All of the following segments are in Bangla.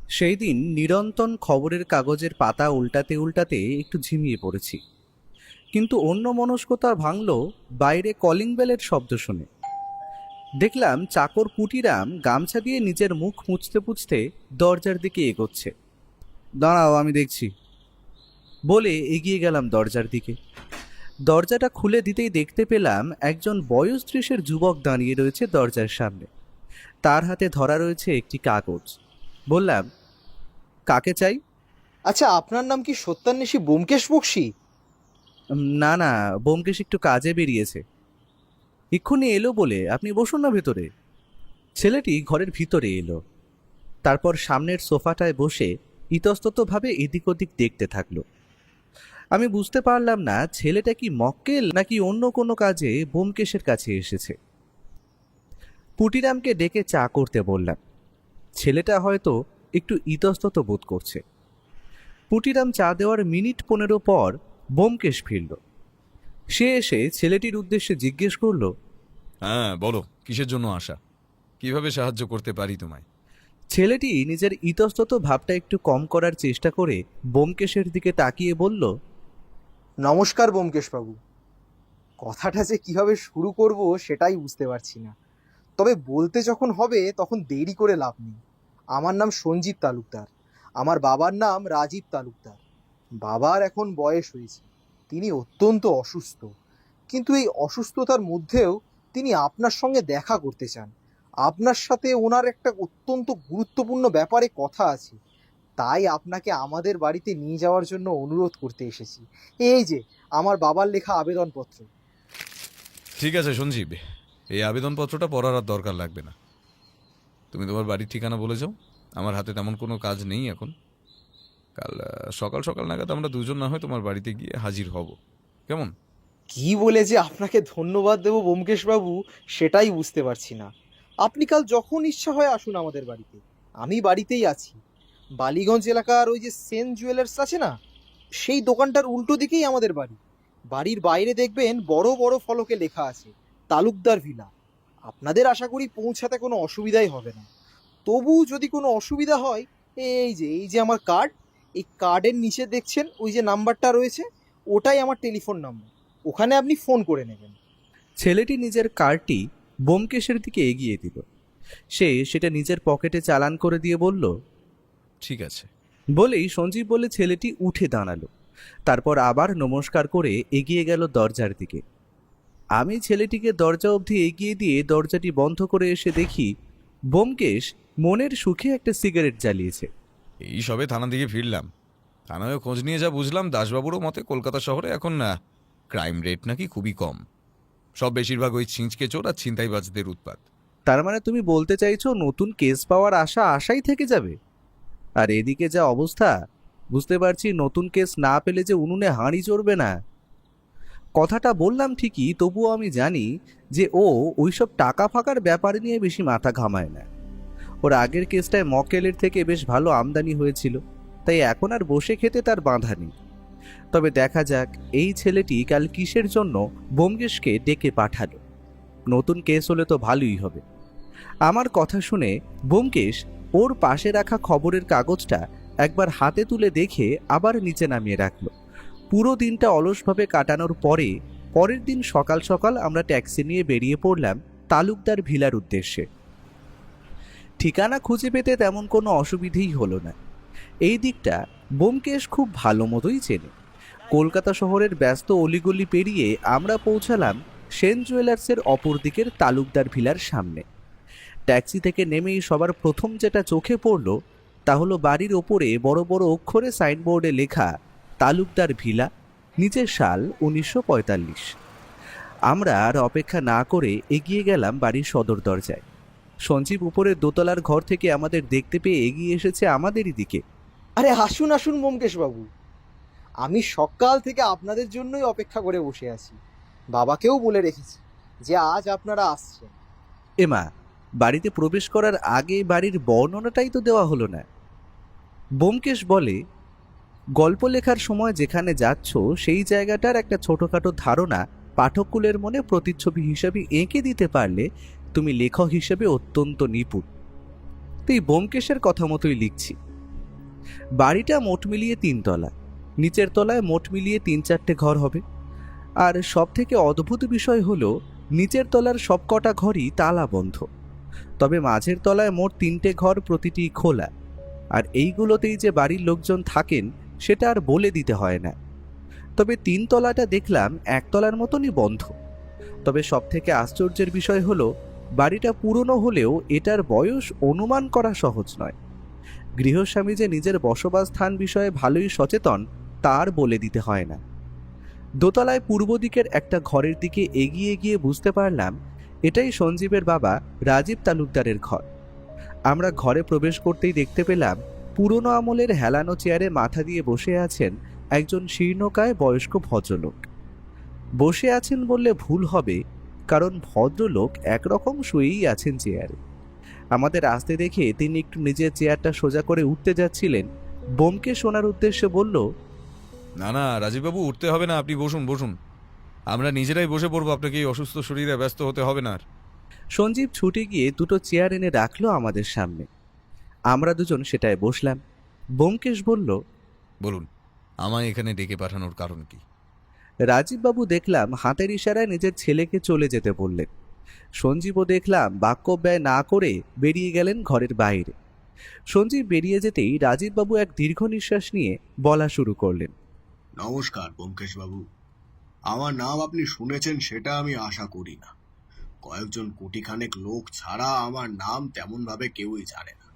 সেই দিন নিরন্তন খবরের কাগজের পাতা উল্টাতে উল্টাতে একটু ঝিমিয়ে পড়েছি, কিন্তু অন্যমনস্কতা ভাঙল বাইরে কলিং বেলের শব্দ শুনে। দেখলাম চাকর পুটিরাম গামছা দিয়ে নিজের মুখ মুছতে মুছতে দরজার দিকে এগোচ্ছে। দাঁড়াও, আমি দেখছি বলে এগিয়ে গেলাম দরজার দিকে। দরজাটা খুলে দিতেই দেখতে পেলাম একজন বয়স 30-এর যুবক দাঁড়িয়ে রয়েছে দরজার সামনে। তার হাতে ধরা রয়েছে একটি কাগজ। বললাম, কাকে চাই? আচ্ছা, আপনার নাম কি সত্যান্বেষী ব্যোমকেশ বক্সী? না না, ব্যোমকেশ একটু কাজে বেরিয়েছে, এক্ষুনি এলো বলে। আপনি বসুন না ভেতরে। ছেলেটি ঘরের ভিতরে এলো, তারপর সামনের সোফাটায় বসে ইতস্ততভাবে এদিক ওদিক দেখতে থাকলো। আমি বুঝতে পারলাম না ছেলেটা কি মক্কেল নাকি অন্য কোনো কাজে ব্যোমকেশের কাছে এসেছে। পুটিরামকে ডেকে চা করতে বললাম। ছেলেটা হয়তো একটু ইতস্তত বোধ করছে। পুটিরাম চা দেওয়ার মিনিট 15 পর ব্যোমকেশ ফিরল। সে এসে ছেলেটির উদ্দেশ্যে জিজ্ঞেস করল, হ্যাঁ বলো, কিসের জন্য আসা? কিভাবে সাহায্য করতে পারি তোমায়? ছেলেটি নিজের ইতস্তত ভাবটা একটু কম করার চেষ্টা করে ব্যোমকেশের দিকে তাকিয়ে বলল, নমস্কার ব্যোমকেশবাবু। কথাটা যে কিভাবে শুরু করব সেটাই বুঝতে পারছি না, তবে বলতে যখন হবে তখন দেরি করে লাভ নেই। আমার নাম সঞ্জীব তালুকদার। আমার বাবার নাম রাজীব তালুকদার। বাবার এখন বয়স হয়েছে, তিনি অত্যন্ত অসুস্থ, কিন্তু এই অসুস্থতার মধ্যেও তিনি আপনার সঙ্গে দেখা করতে চান। আপনার সাথে ওনার একটা অত্যন্ত গুরুত্বপূর্ণ ব্যাপারে কথা আছে, তাই আপনাকে আমাদের বাড়িতে নিয়ে যাওয়ার জন্য অনুরোধ করতে এসেছি। এই যে আমার বাবার লেখা আবেদনপত্র। ঠিক আছে সঞ্জীব, এই আবেদনপত্রটা পড়ার আর দরকার লাগবে না। তুমি তোমার বাড়ির ঠিকানা বলে যাও। আমার হাতে তেমন কোনো কাজ নেই এখন। কাল সকাল সকাল নাগাদ আমরা দুজন না হয় তোমার বাড়িতে গিয়ে হাজির হব, কেমন? কি বলে যে আপনাকে ধন্যবাদ দেব ব্যোমকেশবাবু, সেটাই বুঝতে পারছি না। আপনি কাল যখন ইচ্ছা হয় আসুন আমাদের বাড়িতে, আমি বাড়িতেই আছি। বালিগঞ্জ এলাকার ওই যে সেন জুয়েলার্স আছে না, সেই দোকানটার উল্টো দিকেই আমাদের বাড়ি। বাড়ির বাইরে দেখবেন বড় বড় ফলকে লেখা আছে তালুকদার ভিলা। আপনাদের আশা করি পৌঁছাতে কোনো অসুবিধাই হবে না। তবু যদি কোনো অসুবিধা হয়, এই যে আমার কার্ড, এই কার্ডের নিচে দেখছেন ওই যে নাম্বারটা রয়েছে, ওটাই আমার টেলিফোন নাম্বার। ওখানে আপনি ফোন করে নেবেন। ছেলেটি নিজের কার্ডটি ব্যোমকেশের দিকে এগিয়ে দিল। সে সেটা নিজের পকেটে চালান করে দিয়ে বলল, ঠিক আছে। বলেই সঞ্জীব বলে ছেলেটি উঠে দাঁড়ালো। তারপর আবার নমস্কার করে এগিয়ে গেল দরজার দিকে। আমি ছেলেটিকে দরজা অবধি এগিয়ে দিয়ে দরজাটি বন্ধ করে এসে দেখি ব্যোমকেশ মনের সুখে একটা সিগারেট জ্বালিয়েছে। এই সবে থানা থেকে ফিরলাম। থানায় খোঁজ নিয়ে যা বুঝলাম, দাসবাবুরও মতে কলকাতা শহরে এখন না ক্রাইম রেট নাকি খুবই কম। সব বেশিরভাগ ওই ছিঁচকে চোর আর ছিনতাইবাজদের উৎপাত। তার মানে তুমি বলতে চাইছো নতুন কেস পাওয়ার আশা আশাই থেকে যাবে? আর এদিকে যা অবস্থা, বুঝতে পারছি নতুন কেস না পেলে যে উনুনে হাঁড়ি চড়বে না। কথাটা বললাম ঠিকই, তবুও আমি জানি যে ও ওইসব টাকা ফাঁকার ব্যাপার নিয়ে বেশি মাথা ঘামায় না। ওর আগের কেসটায় মক্কেলের থেকে বেশ ভালো আমদানি হয়েছিল, তাই এখন আর বসে খেতে তার বাঁধা নেই। তবে দেখা যাক এই ছেলেটি কাল কিসের জন্য ব্যোমকেশকে ডেকে পাঠালো। নতুন কেস হলে তো ভালোই হবে। আমার কথা শুনে ব্যোমকেশ ওর পাশে রাখা খবরের কাগজটা একবার হাতে তুলে দেখে আবার নিচে নামিয়ে রাখলো। পুরো দিনটা অলসভাবে কাটানোর পরে পরের দিন সকাল সকাল আমরা ট্যাক্সি নিয়ে বেরিয়ে পড়লাম তালুকদার ভিলার উদ্দেশ্যে। ঠিকানা খুঁজে পেতে তেমন কোনো অসুবিধেই হলো না। এই দিকটা ব্যোমকেশ খুব ভালো মতোই চেনে। কলকাতা শহরের ব্যস্ত অলিগলি পেরিয়ে আমরা পৌঁছালাম সেন জুয়েলার্সের অপর দিকের তালুকদার ভিলার সামনে। ট্যাক্সি থেকে নেমেই সবার প্রথম যেটা চোখে পড়ল তা হলো বাড়ির ওপরে বড় বড় অক্ষরে সাইনবোর্ডে লেখা তালুকদার ভিলা, নিচের সাল 1945। আমরা আর অপেক্ষা না করে এগিয়ে গেলাম বাড়ির সদর দরজায়। সঞ্জীব উপরের দোতলার ঘর থেকে আমাদের দেখতে পেয়ে এগিয়ে এসেছে আমাদেরই দিকে। আরে আসুন আসুন ব্যোমকেশবাবু, আমি সকাল থেকে আপনাদের জন্যই অপেক্ষা করে বসে আছি। বাবাকেও বলে রেখেছি যে আজ আপনারা আসছেন। এমা, বাড়িতে প্রবেশ করার আগে বাড়ির বর্ণনাটাই তো দেওয়া হলো না। ব্যোমকেশ বলে, গল্প লেখার সময় যেখানে যাচ্ছ সেই জায়গাটার একটা ছোটখাটো ধারণা পাঠককুলের মনে প্রতিচ্ছবি হিসাবে এঁকে দিতে পারলে তুমি লেখক হিসেবে অত্যন্ত নিপুণ। তো এই ব্যোমকেশের কথা মতোই লিখছি। বাড়িটা মোট মিলিয়ে 3 তলা। নিচের তলায় মোট মিলিয়ে 3-4টে ঘর হবে। আর সব থেকে অদ্ভুত বিষয় হলো নিচের তলার সবকটা ঘরই তালা বন্ধ। তবে মাঝের তলায় মোট 3টে ঘর, প্রতিটি খোলা। আর এইগুলোতেই যে বাড়ির লোকজন থাকেন সেটা আর বলে দিতে হয় না। তবে 3 তলাটা দেখলাম 1 তলার মতনই বন্ধ। তবে সব থেকে আশ্চর্যের বিষয় হলো বাড়িটা পুরনো হলেও এটার বয়স অনুমান করা সহজ নয়। গৃহস্বামী যে নিজের বসবাস স্থান বিষয়ে ভালোই সচেতন তার বলে দিতে হয় না। দোতলায় পূর্ব দিকের একটা ঘরের দিকে এগিয়ে গিয়ে বুঝতে পারলাম এটাই সঞ্জীবের বাবা রাজীব তালুকদারের ঘর। আমরা ঘরে প্রবেশ করতেই দেখতে পেলাম পুরনো আমলের হেলানো চেয়ারে মাথা দিয়ে বসে আছেন একজন শীর্ণকায় বয়স্ক ভদ্রলোক। বসে আছেন বললে ভুল হবে, কারণ ভদ্রলোক একরকম শুয়েই আছেন চেয়ারে। আমাদের আসতে দেখে তিনি একটু নিজের চেয়ারটা সোজা করে উঠতে যাচ্ছিলেন। বোমকে শোনার উদ্দেশ্যে বলল, না না রাজীববাবু, উঠতে হবে না, আপনি বসুন বসুন। আমরা নিজেরাই বসে পড়বো, আপনাকে এই অসুস্থ শরীরে ব্যস্ত হতে হবে না আর। সঞ্জীব ছুটে গিয়ে 2টো চেয়ার এনে রাখলো আমাদের সামনে। আমরা দুজন সেটায় বসলাম। ব্যোমকেশ বলল, বলুন, আমায় এখানে ডেকে পাঠানোর কারণ কি? রাজীববাবু দেখলাম হাতের ইশারায় নিজের ছেলেকে চলে যেতে বললেন। সঞ্জীবও দেখলাম বাক্য ব্যয় না করে বেরিয়ে গেলেন ঘরের বাইরে। সঞ্জীব বেরিয়ে যেতেই রাজীববাবু এক দীর্ঘ নিঃশ্বাস নিয়ে বলা শুরু করলেন, নমস্কার ব্যোমকেশবাবু। আমার নাম আপনি শুনেছেন সেটা আমি আশা করি না। কয়েকজন কোটিখানেক লোক ছাড়া আমার নাম তেমনভাবে কেউই জানে না।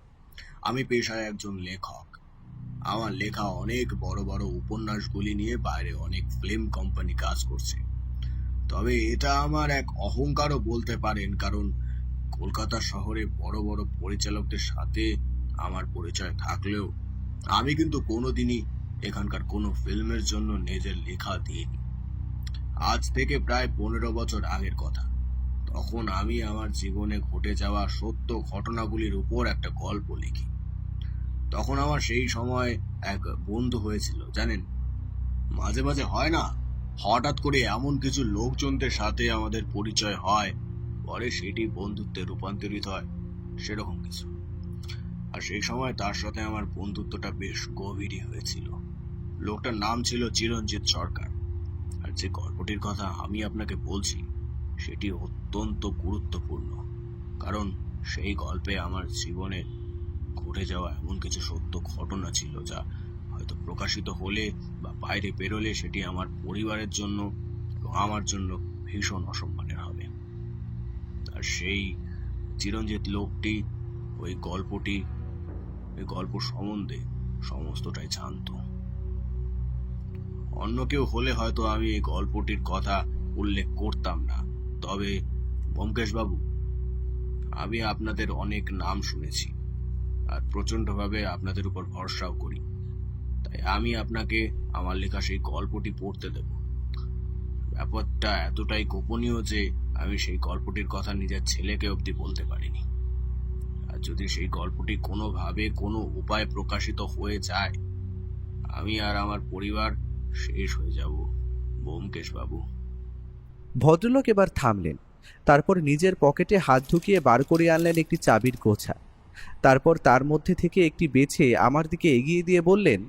আমি পেশায় একজন লেখক। আমার লেখা অনেক বড় বড় উপন্যাসগুলি নিয়ে বাইরে অনেক ফিল্ম কোম্পানি কাজ করছে। তবে এটা আমার এক অহংকারও বলতে পারেন, কারণ কলকাতা শহরে বড় বড় পরিচালকদের সাথে আমার পরিচয় থাকলেও আমি কিন্তু কোনোদিনই এখানকার কোনো ফিল্মের জন্য নিজের লেখা দিইনি। আজ থেকে প্রায় 15 বছর আগের কথা। তখন আমি আমার জীবনে ঘটে যাওয়া সত্য ঘটনাগুলির উপর একটা গল্প লিখি। তখন আমার সেই সময় এক বন্ধু হয়েছিল, জানেন। মাঝে মাঝে হয় না, হঠাৎ করে এমন কিছু লোকজনদের সাথে আমাদের পরিচয় হয়, পরে সেটি বন্ধুত্বে রূপান্তরিত হয়, সেরকম কিছু। আর সেই সময় তার সাথে আমার বন্ধুত্বটা বেশ গভীরই হয়েছিল। লোকটার নাম ছিল চিরঞ্জিত সরকার। আর যে গল্পটির কথা আমি আপনাকে বলছি সেটি অত্যন্ত গুরুত্বপূর্ণ, কারণ সেই গল্পে আমার জীবনে ঘটে যাওয়া এমন কিছু সত্য ঘটনা ছিল যা হয়তো প্রকাশিত হলে বা বাইরে বেরোলে সেটি আমার পরিবারের জন্য এবং আমার জন্য ভীষণ অসম্মানের হবে। আর সেই চিরঞ্জিত লোকটি ওই গল্প সম্বন্ধে সমস্তটাই জানতো। অন্য কেউ হলে হয়তো আমি এই গল্পটির কথা উল্লেখ করতাম না। তবে ব্যোমকেশবাবু, আমি আপনাদের অনেক নাম শুনেছি আর প্রচন্ডভাবে আপনাদের উপর ভরসাও করি। তাই আমি আপনাকে আমার লেখা সেই গল্পটি পড়তে দেব। ব্যাপারটা এতটাই গোপনীয় যে আমি সেই গল্পটির কথা নিজের ছেলেকে অবধি বলতে পারিনি। আর যদি সেই গল্পটি কোনোভাবে কোনো উপায়ে প্রকাশিত হয়ে যায়, আমি আর আমার পরিবার শেষ হয়ে যাব ব্যোমকেশবাবু। ভদ্রলোক এবার থামলেন। তারপর নিজের পকেটে হাত ঢুকিয়ে বার করে আনলেন একটি চাবির গোছা। তারপর তার মধ্যে থেকে একটি বেছে আমার দিকে এগিয়ে দিয়ে বললেন,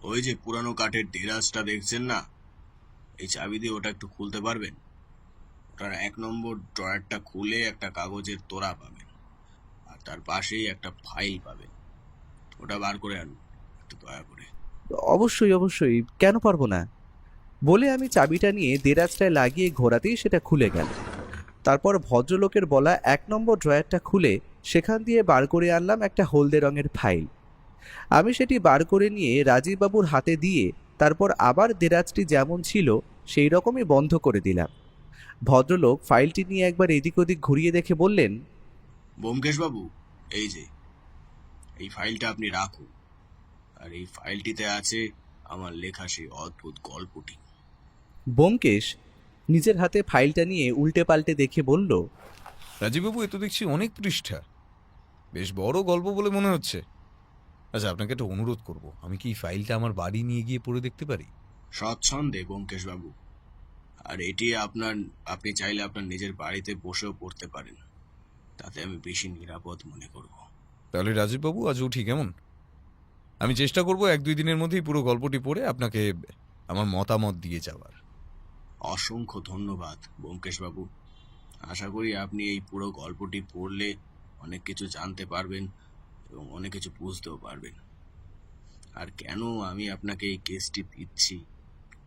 ওই যে পুরানো কাঠের দেরাজটা দেখছেন না, এই চাবি দিয়ে ওটা একটু খুলতে পারবেন? ওটার 1 নম্বর ড্রয়ারটা খুলে একটা কাগজের তোড়া পাবেন, আর তার পাশেই একটা ফাইল পাবেন। ওটা বার করে আনুন একটু দয়া করে। অবশ্যই অবশ্যই, কেন পারবো না বলে আমি চাবিটা নিয়ে দেরাজটায় লাগিয়ে ঘোরাতেই সেটা খুলে গেল। তারপর ভদ্রলোকের বলা 1 নম্বর ড্রয়ারটা খুলে সেখান দিয়ে বার করে আনলাম একটা হলদে রঙের ফাইল। আমি সেটি বার করে নিয়ে রাজীববাবুর হাতে দিয়ে তারপর আবার দেরাজটি যেমন ছিল সেই রকমই বন্ধ করে দিলাম। ভদ্রলোক ফাইলটি নিয়ে একবার এদিক ওদিক ঘুরিয়ে দেখে বললেন, ব্যোমকেশবাবু, এই যে এই ফাইলটা আপনি রাখুন। আর এই ফাইলটিতে আছে আমার লেখা সেই অদ্ভুত গল্পটি। ব্যোমকেশ নিজের হাতে ফাইলটা নিয়ে উল্টে পাল্টে দেখে বলল, রাজীববাবু, এ তো দেখছি অনেক পৃষ্ঠা, বেশ বড় গল্প বলে মনে হচ্ছে। আচ্ছা, আপনাকে একটা অনুরোধ করব, আমি কি এই ফাইলটা আমার বাড়ি নিয়ে গিয়ে পড়ে দেখতে পারি? স্বচ্ছন্দে ব্যোমকেশবাবু। আর এটি আপনি চাইলে আপনার নিজের বাড়িতে বসেও পড়তে পারেন, তাতে আমি বেশি নিরাপদ মনে করব। তাহলে রাজীববাবু, আজ উঠি কেমন? আমি চেষ্টা করব 1-2 দিনের মধ্যেই পুরো গল্পটি পড়ে আপনাকে আমার মতামত দিয়ে যাওয়ার। অসংখ্য ধন্যবাদ ব্যোমকেশবাবু। আশা করি আপনি এই পুরো গল্পটি পড়লে অনেক কিছু জানতে পারবেন এবং অনেক কিছু বুঝতেও পারবেন। আর কেন আমি আপনাকে এই কেসটি দিচ্ছি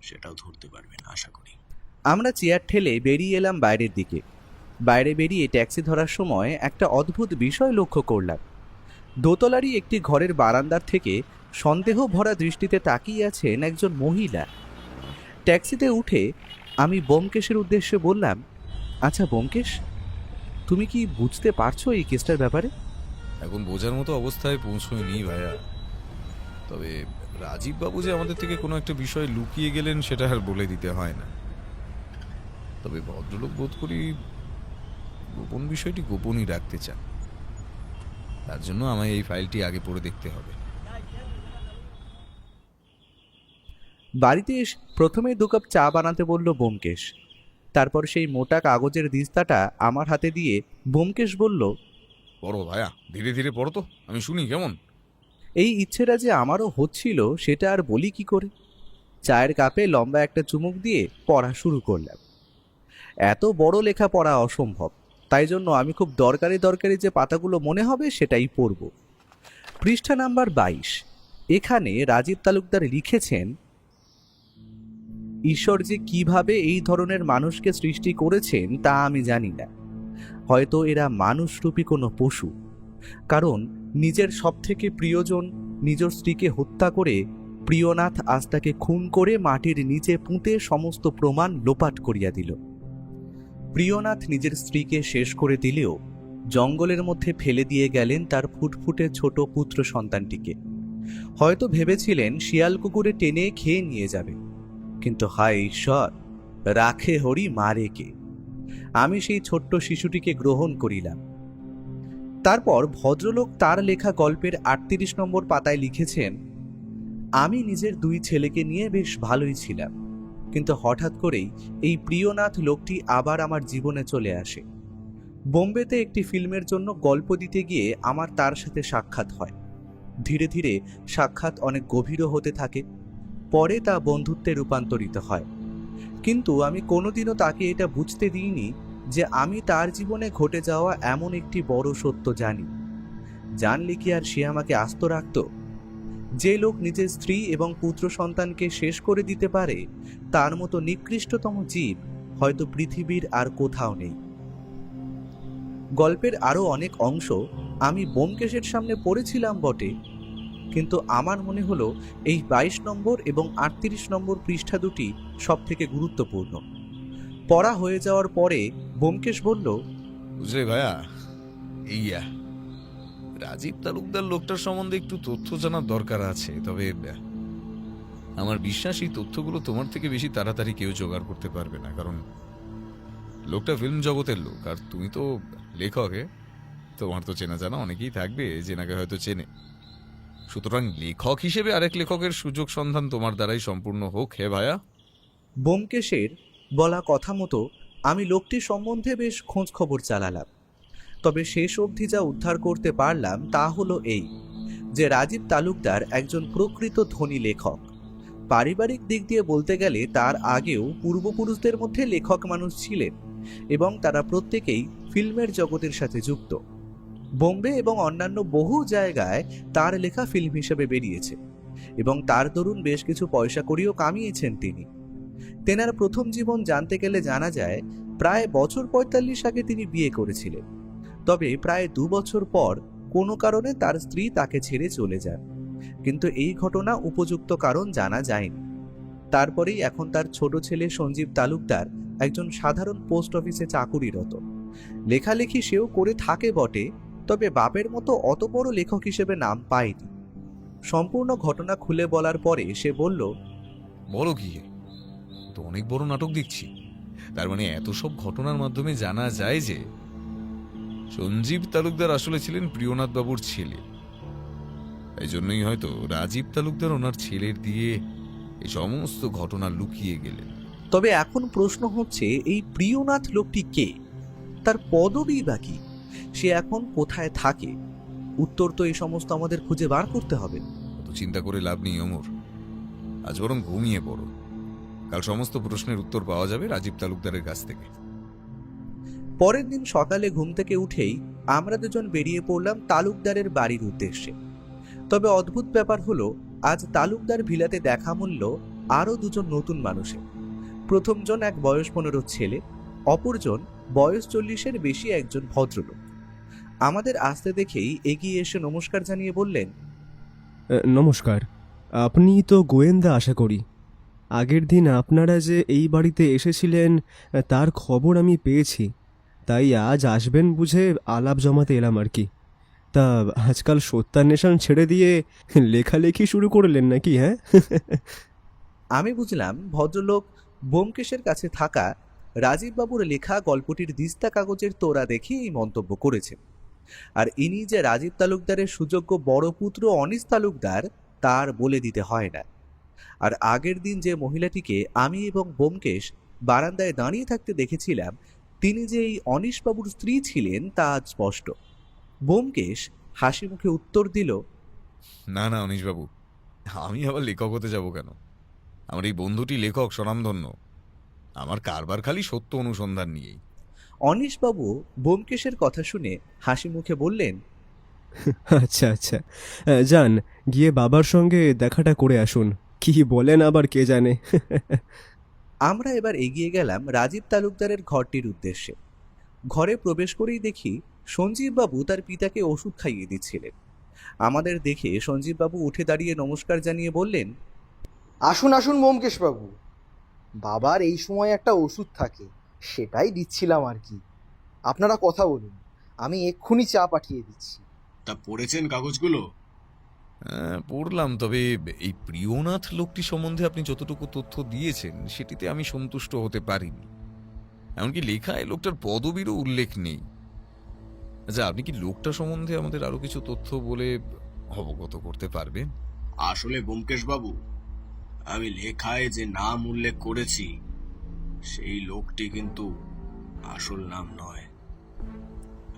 সেটাও ধরতে পারবেন আশা করি। আমরা চেয়ার ঠেলে বেরিয়ে এলাম বাইরের দিকে। বাইরে বেরিয়ে ট্যাক্সি ধরার সময় একটা অদ্ভুত বিষয় লক্ষ্য করলাম। দোতলারই একটি ঘরের বারান্দার থেকে সন্দেহ ভরা দৃষ্টিতে তাকিয়ে আছেন একজন মহিলা। ট্যাক্সিতে উঠে আমি ব্যোমকেশের উদ্দেশ্যে বললাম, আচ্ছা ব্যোমকেশ, তুমি কি বুঝতে পারছো এই কেসটার ব্যাপারে? এখন বোঝার মতো অবস্থায় পৌঁছয়নি ভাইয়া, তবে রাজীব বাবু যে আমাদের থেকে কোনো একটা বিষয় লুকিয়ে গেলেন সেটা আর বলে দিতে হয় না। তবে ভদ্রলোক বোধ করি গোপন বিষয়টি গোপনই রাখতে চান। তার জন্য আমায় এই ফাইলটি আগে পড়ে দেখতে হবে। বাড়িতে এসে প্রথমে 2 কাপ চা বানাতে বলল ব্যোমকেশ। তারপর সেই মোটা কাগজের দিস্তাটা আমার হাতে দিয়ে ব্যোমকেশ বলল, পড়ো ভাইয়া, ধীরে ধীরে পড়ো তো, আমি শুনি কেমন। এই ইচ্ছেটা যে আমারও হচ্ছিল সেটা আর বলি কি করে। চায়ের কাপে লম্বা একটা চুমুক দিয়ে পড়া শুরু করলাম। এত বড় লেখা পড়া অসম্ভব, তাই জন্য আমি খুব দরকারি দরকারি যে পাতাগুলো মনে হবে সেটাই পড়ব। পৃষ্ঠা নাম্বার 22। এখানে রাজীব তালুকদার লিখেছেন, ঈশ্বর যে কিভাবে এই ধরনের মানুষকে সৃষ্টি করেছেন তা আমি জানি না। হয়তো এরা মানুষরূপী কোনো পশু, কারণ নিজের সবথেকে প্রিয়জন নিজের স্ত্রীকে হত্যা করে প্রিয়নাথ আজ তাকে খুন করে মাটির নিচে পুঁতে সমস্ত প্রমাণ লোপাট করিয়া দিল। প্রিয়নাথ নিজের স্ত্রীকে শেষ করে দিলেও জঙ্গলের মধ্যে ফেলে দিয়ে গেলেন তার ফুটফুটে ছোট পুত্র সন্তানটিকে। হয়তো ভেবেছিলেন শিয়াল কুকুরে টেনে খেয়ে নিয়ে যাবে, কিন্তু হায় ঈশ্বর, রাখে হরি মারে কে। আমি সেই ছোট্ট শিশুটিকে গ্রহণ করিলাম। তারপর ভদ্রলোক তার লেখা গল্পের 38 নম্বর পাতায় লিখেছেন, আমি নিজের 2 ছেলেকে নিয়ে বেশ ভালোই ছিলাম, কিন্তু হঠাৎ করেই এই প্রিয়নাথ লোকটি আবার আমার জীবনে চলে আসে। বোম্বেতে একটি ফিল্মের জন্য গল্প দিতে গিয়ে আমার তার সাথে সাক্ষাৎ হয়। ধীরে ধীরে সাক্ষাৎ অনেক গভীরও হতে থাকে, পরে তা বন্ধুত্বে রূপান্তরিত হয়। কিন্তু আমি কোনোদিনও তাকে এটা বুঝতে দিইনি যে আমি তার জীবনে ঘটে যাওয়া এমন একটি বড় সত্য জানি। জানলে কি আর সে আমাকে আস্ত রাখত? যে লোক নিজের স্ত্রী এবং পুত্র সন্তানকে শেষ করে দিতে পারে, তার মতো নিকৃষ্টতম জীব হয়তো পৃথিবীর আর কোথাও নেই। গল্পের আরও অনেক অংশ আমি ব্যোমকেশের সামনে পড়েছিলাম বটে, কিন্তু আমার মনে হলো এই 22 নম্বর এবং 38 নম্বর পৃষ্ঠা দুটি সব থেকে গুরুত্বপূর্ণ। পড়া হয়ে যাওয়ার পরে ব্যোমকেশ বলল, বুঝলে ভাইয়া, ইয়া রাজীব তালুকদার লোকটার সম্বন্ধে একটু তথ্য জানার দরকার আছে। তবে আমার বিশ্বাস এই তথ্যগুলো তোমার থেকে বেশি তাড়াতাড়ি কেউ জোগাড় করতে পারবে না, কারণ লোকটা ফিল্ম জগতের লোক আর তুমি তো লেখকে। তোমার তো চেনা জানা অনেকেই থাকবে, যেনাকে হয়তো চেনে। সুতরাং লেখক হিসেবে আরেক লেখকের সুযোগ সন্ধান তোমার দ্বারাই সম্পূর্ণ হোক হে ভাইয়া। ব্যোমকেশের বলা কথা মতো আমি লোকটির সম্বন্ধে বেশ খোঁজ খবর চালালাম। তবে শেষ অবধি যা উদ্ধার করতে পারলাম তা হলো এই, যে রাজীব তালুকদার একজন প্রকৃত ধনী লেখক। পারিবারিক দিক দিয়ে বলতে গেলে তার আগেও পূর্বপুরুষদের মধ্যে লেখক মানুষ ছিলেন এবং তারা প্রত্যেকেই ফিল্মের জগতের সাথে যুক্ত। বোম্বে এবং অন্যান্য বহু জায়গায় তার লেখা ফিল্ম হিসেবে বেরিয়েছে এবং তার দরুন বেশ কিছু পয়সা করিও কামিয়েছেন তিনি। তেনার প্রথম জীবন জানতে গেলে জানা যায় প্রায় বছর 45 আগে তিনি বিয়ে করেছিলেন। তবে প্রায় 2 বছর পর কোনো কারণে তার স্ত্রী তাকে ছেড়ে চলে যান, কিন্তু এই ঘটনা উপযুক্ত কারণ জানা যায়নি। তারপরেই এখন তার ছোট ছেলে সঞ্জীব তালুকদার একজন সাধারণ পোস্ট অফিসে চাকুরিরত। লেখালেখি সেও করে থাকে বটে, তবে বাপের মতো অত বড় লেখক হিসেবে নাম পায়নি। সম্পূর্ণ ঘটনা খুলে বলার পরে সে বলল, বলো কি, তো অনেক বড় নাটক দেখছি। তার মানে এত সব ঘটনার মাধ্যমে জানা যায় যে সঞ্জীব তালুকদার আসলে ছিলেন প্রিয়নাথ বাবুর ছেলে। এই জন্যই হয়তো রাজীব তালুকদার ওনার ছেলের দিয়ে এই সমস্ত ঘটনা লুকিয়ে গেলেন। তবে এখন প্রশ্ন হচ্ছে, এই প্রিয়নাথ লোকটি কে? তার পদবী বা কি? সে এখন কোথায় থাকে? উত্তর তো এই সমস্ত আমাদের খুঁজে বার করতে হবে। তো চিন্তা করে লাভ নেই অমর, আজ বরং ঘুমিয়ে পড়ো। কাল সমস্ত প্রশ্নের উত্তর পাওয়া যাবে রাজীব তালুকদারের কাছ থেকে। পরের দিন সকালে ঘুম থেকে উঠেই আমরা দুজন বেরিয়ে পড়লাম তালুকদারের বাড়ির উদ্দেশ্যে। তবে অদ্ভুত ব্যাপার হলো, আজ তালুকদার ভিলাতে দেখা মূল্য আরও দুজন নতুন মানুষের। প্রথমজন এক বয়স 15 ছেলে, অপরজন বয়স 40-এর বেশি একজন ভদ্রলোক। আমাদের আসতে দেখেই এগিয়ে এসে নমস্কার জানিয়ে বললেন, নমস্কার। আপনি তো গোয়েন্দা আশা করি। আগের দিন আপনারা যে এই বাড়িতে এসেছিলেন তার খবর আমি পেয়েছি, তাই আজ আসবেন বুঝে আলাপ জমাতে এলাম আর কি। তা আজকাল সত্যান্বেষণ ছেড়ে দিয়ে লেখালেখি শুরু করলেন নাকি? হ্যাঁ। আমি বুঝলাম ভদ্রলোক ব্যোমকেশের কাছে থাকা রাজীববাবুর লেখা গল্পটির দিস্তা কাগজের তোড়া দেখে এই মন্তব্য করেছেন। আর ইনি যে রাজীব তালুকদারের সুযোগ্য বড় পুত্র অনিস তালুকদার তার বলে দিতে হয় না। আর আগের দিন যে মহিলাটিকে আমি এবং ব্যোমকেশ বারান্দায় দাঁড়িয়ে থাকতে দেখেছিলাম, তিনি যে এই অনিশবাবুর স্ত্রী ছিলেন তা আজ স্পষ্ট। ব্যোমকেশ হাসি মুখে উত্তর দিল, না না অনিশবাবু, আমি আবার লেখক হতে যাব কেন? আমার এই বন্ধুটি লেখক স্বনামধন্য। আমার কারবার খালি সত্য অনুসন্ধান নিয়েই। অনিশবাবু ব্যোমকেশের কথা শুনে হাসি মুখে বললেন, আচ্ছা আচ্ছা, যান গিয়ে বাবার সঙ্গে দেখাটা করে আসুন। কি বলেন আবার কে জানে। আমরা এবার এগিয়ে গেলাম রাজীব তালুকদারের ঘরটির উদ্দেশ্যে। ঘরে প্রবেশ করেই দেখি সঞ্জীববাবু তার পিতাকে ওষুধ খাইয়ে দিচ্ছিলেন। আমাদের দেখে সঞ্জীববাবু উঠে দাঁড়িয়ে নমস্কার জানিয়ে বললেন, আসুন আসুন ব্যোমকেশবাবু, বাবার এই সময় একটা ওষুধ থাকে, সেটাই দিচ্ছিলাম আর কি। আপনারা কথা বলুন, আমি এক্ষুনি চা পাঠিয়ে দিচ্ছি। তা পড়েছেন কাগজগুলো? পড়লাম, তবে এই প্রিয়নাথ লোকটি সম্বন্ধে আপনি যতটুকু তথ্য দিয়েছেন সেটিতে আমি সন্তুষ্ট হতে পারিনি। এমনকি লেখায় লোকটার পদবীরও উল্লেখ নেই। আচ্ছা, আপনি কি লোকটা সম্বন্ধে আমাদের আরো কিছু তথ্য বলে অবগত করতে পারবেন? আসলে ব্যোমকেশ বাবু, আমি লেখায় যে নাম উল্লেখ করেছি সেই লোকটি কিন্তু আসল নাম নয়।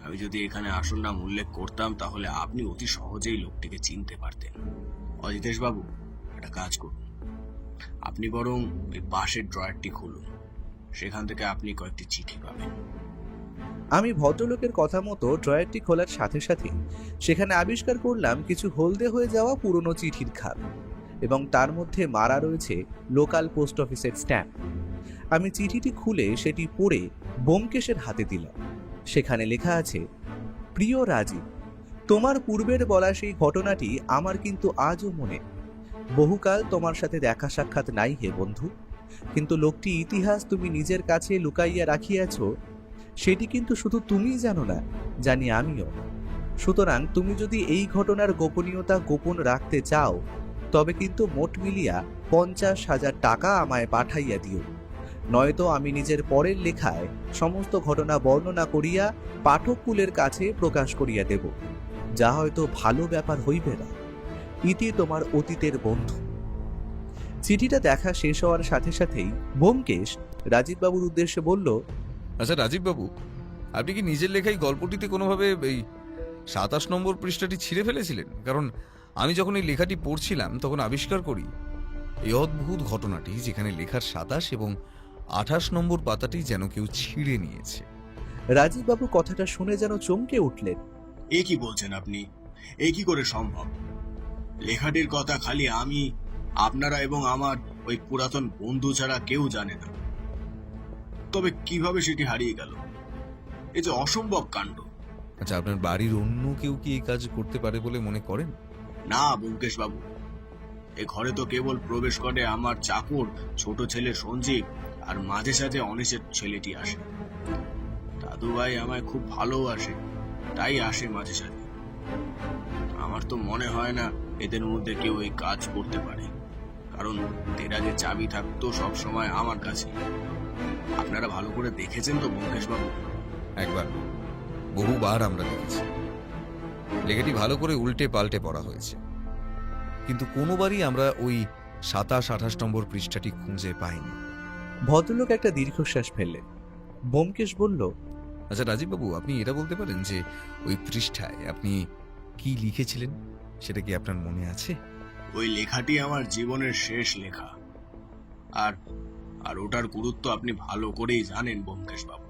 আমি যদি এখানে আসল নাম উল্লেখ করতাম তাহলে আপনি অতি সহজেই লোকটিকে চিনতে পারতেন। অজিতেশ বাবু, একটা কাজ করুন, আপনি বরং ওই পাশের ড্রয়ারটি খুলুন, সেখান থেকে আপনি কয়েকটি চিঠি পাবেন। আমি ভদ্রলোকের কথা মতো ড্রয়ারটি খোলার সাথে সাথে সেখানে আবিষ্কার করলাম কিছু হলদে হয়ে যাওয়া পুরনো চিঠির খাম, এবং তার মধ্যে মারা রয়েছে লোকাল পোস্ট অফিসের স্ট্যাম্প। আমি চিঠিটি খুলে সেটি পড়ে ব্যোমকেশের হাতে দিলাম। সেখানে লেখা আছে, প্রিয় রাজীব, তোমার পূর্বের বলা সেই ঘটনাটি আমার কিন্তু আজও মনে। বহুকাল তোমার সাথে দেখা সাক্ষাৎ নাই হে বন্ধু, কিন্তু লোকটি ইতিহাস তুমি নিজের কাছে লুকাইয়া রাখিয়াছ, সেটি কিন্তু শুধু তুমিই জানো না, জানি আমিও। সুতরাং তুমি যদি এই ঘটনার গোপনীয়তা গোপন রাখতে চাও, তবে কিন্তু মোট মিলিয়া 50,000 টাকা আমায় পাঠাইয়া দিও, নয়তো আমি নিজের পরের লেখায় সমস্ত ঘটনা বর্ণনা করিয়া পাঠককুলের কাছে প্রকাশ করিয়া দেব, যা হয়তো ভালো ব্যাপার হইবে না। ইতি তোমার অতীতের বন্ধু। চিঠিটা দেখা শেষ হওয়ার সাথে সাথেই ব্যোমকেশ রাজীববাবুর উদ্দেশ্যে বলল, আচ্ছা রাজীববাবু, আপনি কি নিজের লেখাই গল্পটিতে কোনোভাবে এই 27 নম্বর পৃষ্ঠাটি ছিঁড়ে ফেলেছিলেন? কারণ আমি যখন এই লেখাটি পড়ছিলাম তখন আবিষ্কার করি এই অদ্ভুত ঘটনাটি, যেখানে লেখার 27 এবং 28 নম্বর পাতাটি যেন কেউ ছিঁড়ে নিয়েছে। রাজীববাবু কথাটা শুনে যেন চমকে উঠলেন। এ কি বলছেন আপনি? এ কি করে সম্ভব? লেখাটির কথা খালি আমি, আপনারা এবং আমার ওই পুরাতন বন্ধু ছাড়া কেউ জানে না। তবে কিভাবে সেটি হারিয়ে গেল? এ যে অসম্ভব কাণ্ড। আচ্ছা, আপনার বাড়ির অন্য কেউ কি এই কাজ করতে পারে বলে মনে করেন? না ব্যোমকেশ বাবু, এ ঘরে তো কেবল প্রবেশ করে আমার চাকর ছোট ছেলে সঞ্জীব, আর মাঝে সাঝে অনিশের ছেলেটি আসে। দাদু ভাই আমায় খুব ভালোবাসে, তাই আসে মাঝে সাঝে। আমার তো মনে হয় না এদের মধ্যে কেউ এই কাজ করতে পারে, কারণ যে চাবি থাকতো সব সময় আমার কাছে। আপনারা ভালো করে দেখেছেন তো ব্যোমকেশ বাবু? একবার, বহুবার আমরা দেখেছি লেখাটি ভালো করে উল্টে পাল্টে পড়া হয়েছে, কিন্তু কোনোবারই আমরা ওই 27-28 নম্বর পৃষ্ঠাটি খুঁজে পাইনি। ভদ্রলোক একটা দীর্ঘশ্বাস ফেললেন। ব্যোমকেশ বলল, আচ্ছা রাজীববাবু, আপনি এটা বলতে পারেন যে ওই পৃষ্ঠায় আপনি কি লিখেছিলেন? সেটা কি আপনার মনে আছে? ওই লেখাটি আমার জীবনের শেষ লেখা। আর আর ওটার গুরুত্ব আপনি ভালো করেই জানেন ব্যোমকেশ বাবু।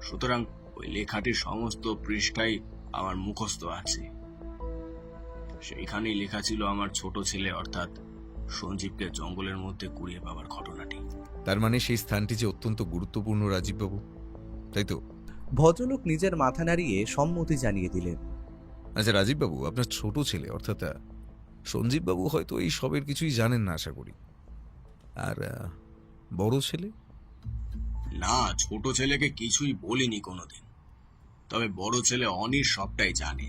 সুতরাং ওই লেখাটির সমস্ত পৃষ্ঠাই আমার মুখস্থ আছে। সেইখানেই লেখা ছিল আমার ছোট ছেলে অর্থাৎ সঞ্জীবকে জঙ্গলের মধ্যে কুড়িয়ে পাওয়ার ঘটনাটি। তার মানে সেই স্থানটি যে অত্যন্ত গুরুত্বপূর্ণ রাজীববাবু, তাই তো? ভদ্রলোক নিজের মাথা নাড়িয়ে সম্মতি জানিয়ে দিলেন। আচ্ছা রাজীববাবু, আপনার ছোট ছেলে অর্থাৎ সঞ্জীববাবু হয়তো এই সবের কিছুই জানেন না আশা করি। আর বড় ছেলে? না, ছোট ছেলেকে কিছুই বলিনি কোনোদিন। তবে বড় ছেলে অনির সবটাই জানে।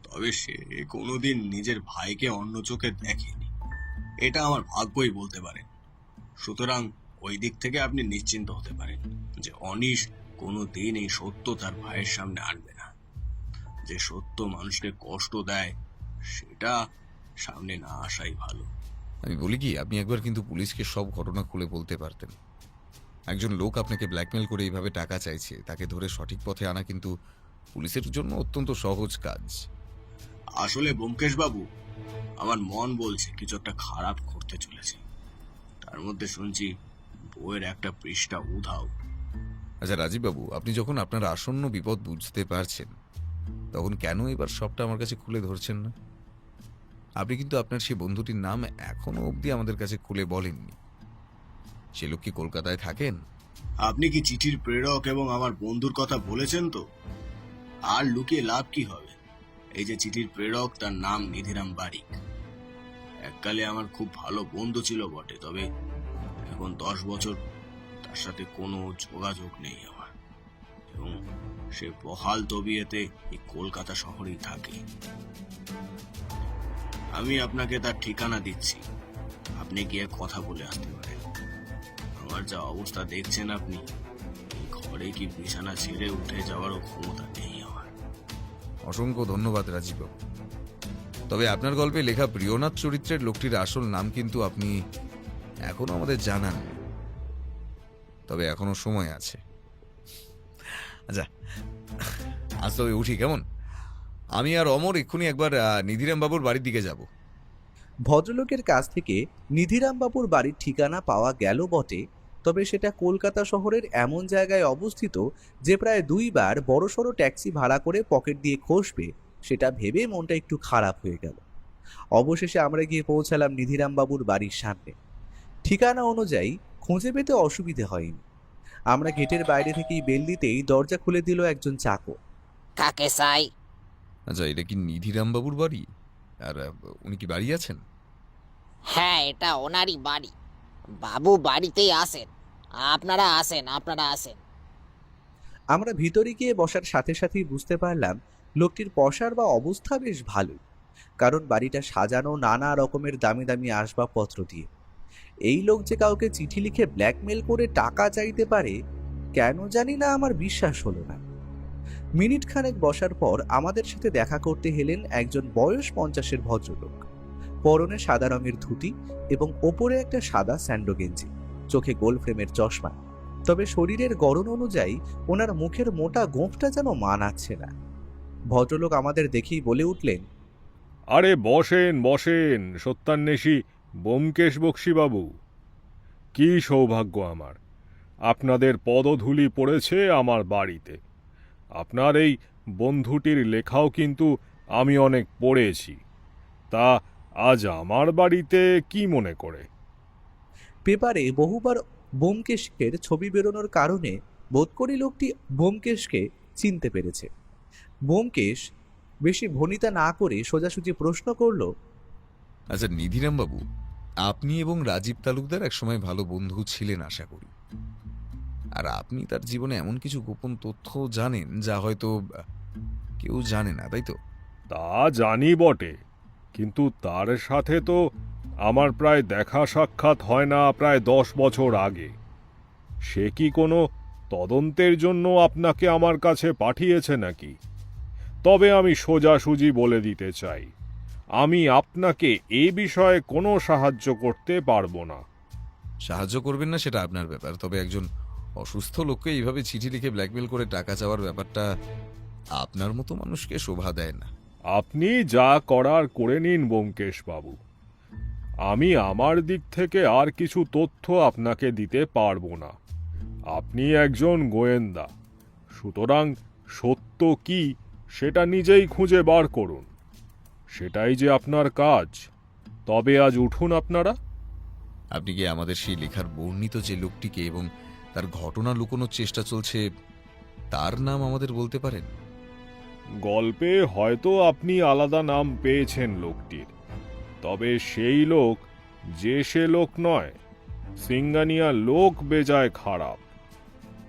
তবে সে কোনোদিন নিজের ভাইকে অন্য চোখে দেখেনি। এটা আমার ভাগ্যই বলতে পারেন। সুতরাং ওই দিক থেকে আপনি নিশ্চিন্ত হতে পারেন যে অনিশ কোনোদিন এই সত্য তার ভাইয়ের সামনে আনবে না। যে সত্য মানুষকে কষ্ট দেয় সেটা সামনে না আসাই ভালো। আমি বলি কি, আপনি একবার কিন্তু পুলিশকে সব ঘটনা খুলে বলতে পারতেন। একজন লোক আপনাকে ব্ল্যাকমেল করে এইভাবে টাকা চাইছে, তাকে ধরে সঠিক পথে আনা কিন্তু পুলিশের জন্য অত্যন্ত সহজ কাজ। আসলে ব্যোমকেশ বাবু, আমার মন বলছে কিছু একটা খারাপ করতে চলেছে। তার মধ্যে শুনছি বইয়ের একটা পৃষ্ঠা উধাও। আচ্ছা রাজীববাবু, আপনি যখন আপনার আসন্ন বিপদ বুঝতে পারছেন, তখন কেন এবার সবটা আমার কাছে খুলে ধরছেন না? আপনি কিন্তু আপনার সেই বন্ধুটির নাম এখনো অবধি আমাদের কাছে খুলে বলেননি। সে লোক কি কলকাতায় থাকেন? আপনি কি চিঠির প্রেরক এবং আমার বন্ধুর কথা বলেছেন তো? আর লুকিয়ে লাভ কি হবে? এই যে চিঠির প্রেরক, তার নাম নিধিরাম বারিক। এককালে আমার খুব ভালো বন্ধু ছিল বটে, তবে এখন 10 বছর তার সাথে কোনো যোগাযোগ নেই আমার। এবং সে বহাল তবিয়েতে এই কলকাতা শহরেই থাকে। আমি আপনাকে তার ঠিকানা দিচ্ছি, আপনি গিয়ে কথা বলে আসতে পারেন। আমার যা অবস্থা দেখছেন আপনি, এই ঘরে কি বিছানা ছেড়ে উঠে যাওয়ারও ক্ষমতা নেই আমার। অসংখ্য ধন্যবাদ রাজীববাবু। তবে আপনার গল্পে লেখা প্রিয়নাথ চরিত্রের লোকটির আসল নাম কিন্তু আপনি এখনো আমাদের জানান। তবে এখনো সময় আছে। আচ্ছা, আজ তবে উঠি কেমন? আমি আর অমর এক্ষুনি একবার নিধিরাম বাবুর বাড়ির দিকে যাব। ভদ্রলোকের কাছ থেকে নিধিরামবাবুর বাড়ির ঠিকানা পাওয়া গেল বটে, তবে সেটা কলকাতা শহরের এমন জায়গায় অবস্থিত যে প্রায় 2 বার বড়সড় ট্যাক্সি ভাড়া করে পকেট দিয়ে খসবে, সেটা ভেবে মনটা একটু খারাপ হয়ে গেল। অবশেষে আমরা গিয়ে পৌঁছালাম নিধিরামবাবুর বাড়ির সামনে। ঠিকানা অনুযায়ী খুঁজে পেতে অসুবিধে হয়নি। আমরা গেটের বাইরে থেকেই বেল দিতেই দরজা খুলে দিল একজন চাকর। কাকে চাই? আচ্ছা, এটা কি নিধিরাম বাবুর বাড়ি? আর উনি কি বাড়ি আছেন? হ্যাঁ, এটা ওনারই বাড়ি। বাবু বাড়িতেই আসেন। আপনারা আসেন। আমরা ভিতরে গিয়ে বসার সাথে সাথেই বুঝতে পারলাম লোকটির পসার বা অবস্থা বেশ ভালোই, কারণ বাড়িটা সাজানো নানা রকমের দামি দামি আসবাবপত্র দিয়ে। এই লোক যে কাউকে চিঠি লিখে ব্ল্যাকমেল করে টাকা চাইতে পারে, কেন জানি না আমার বিশ্বাস হলো না। মিনিট খানেক বসার পর আমাদের সাথে দেখা করতে এলেন একজন বয়স 50-এর ভদ্রলোক। পরনে সাদা রঙের ধুতি এবং ওপরে একটা সাদা স্যান্ডো গেঞ্জি, চোখে গোল ফ্রেমের চশমা। তবে শরীরের গড়ন অনুযায়ী ওনার মুখের মোটা গোঁফটা যেন মানাচ্ছে না। ভদ্রলোক আমাদের দেখেই বলে উঠলেন, আরে বসেন সত্যান্বেষী ব্যোমকেশ বক্সীবাবু। কি সৌভাগ্য আমার, আপনাদের পদধূলি পড়েছে আমার বাড়িতে। আপনার এই বন্ধুটির লেখাও কিন্তু আমি অনেক পড়েছি। তা আজ আমার বাড়িতে কি মনে করে? পেপারে বহুবার ব্যোমকেশের ছবি বেরোনোর কারণে বোধ করি লোকটি ব্যোমকেশকে চিনতে পেরেছে। ব্যোমকেশ বেশি ভনিতা না করে সোজাসুজি প্রশ্ন করল, আচ্ছা নিধিরাম বাবু, আপনি এবং রাজীব তালুকদার একসময় ভালো বন্ধু ছিলেন আশা করি। আর আপনি তার জীবনে এমন কিছু গোপন তথ্য জানেন যা হয়তো কেউ জানে না, তাই তো? তা জানি বটে, কিন্তু তার সাথে তো আমার প্রায় দেখা সাক্ষাৎ হয় না প্রায় 10 বছর আগে। সে কি কোনো তদন্তের জন্য আপনাকে আমার কাছে পাঠিয়েছে নাকি? তবে আমি সোজাসুজি বলে দিতে চাই, আমি আপনাকে এ বিষয়ে কোনো সাহায্য করতে পারবো না। সাহায্য করবেন না সেটা আপনার ব্যাপার, তবে একজন অসুস্থ লোককে এইভাবে চিঠি লিখে ব্ল্যাকমেল করে টাকা চাওয়ার ব্যাপারটা আপনার মতো মানুষকে শোভা দেয় না। আপনি যা করার করে নিন ব্যোমকেশ বাবু। আমি আমার দিক থেকে আর কিছু তথ্য আপনাকে দিতে পারবো না। আপনি একজন গোয়েন্দা, সুতরাং সত্য কি সেটা নিজেই খুঁজে বার করুন। সেটাই যে আপনার কাজ। তবে আজ উঠুন আপনারা। আপনি কি আমাদের সেই লেখার বর্ণিত যে লোকটিকে এবং তার ঘটনা লুকোনোর চেষ্টা চলছে তার নাম আমাদের বলতে পারেন? গল্পে হয়তো আপনি আলাদা নাম পেয়েছেন লোকটির, তবে সেই লোক যে সে লোক নয়। সিঙ্গানিয়া লোক বেজায় খারাপ।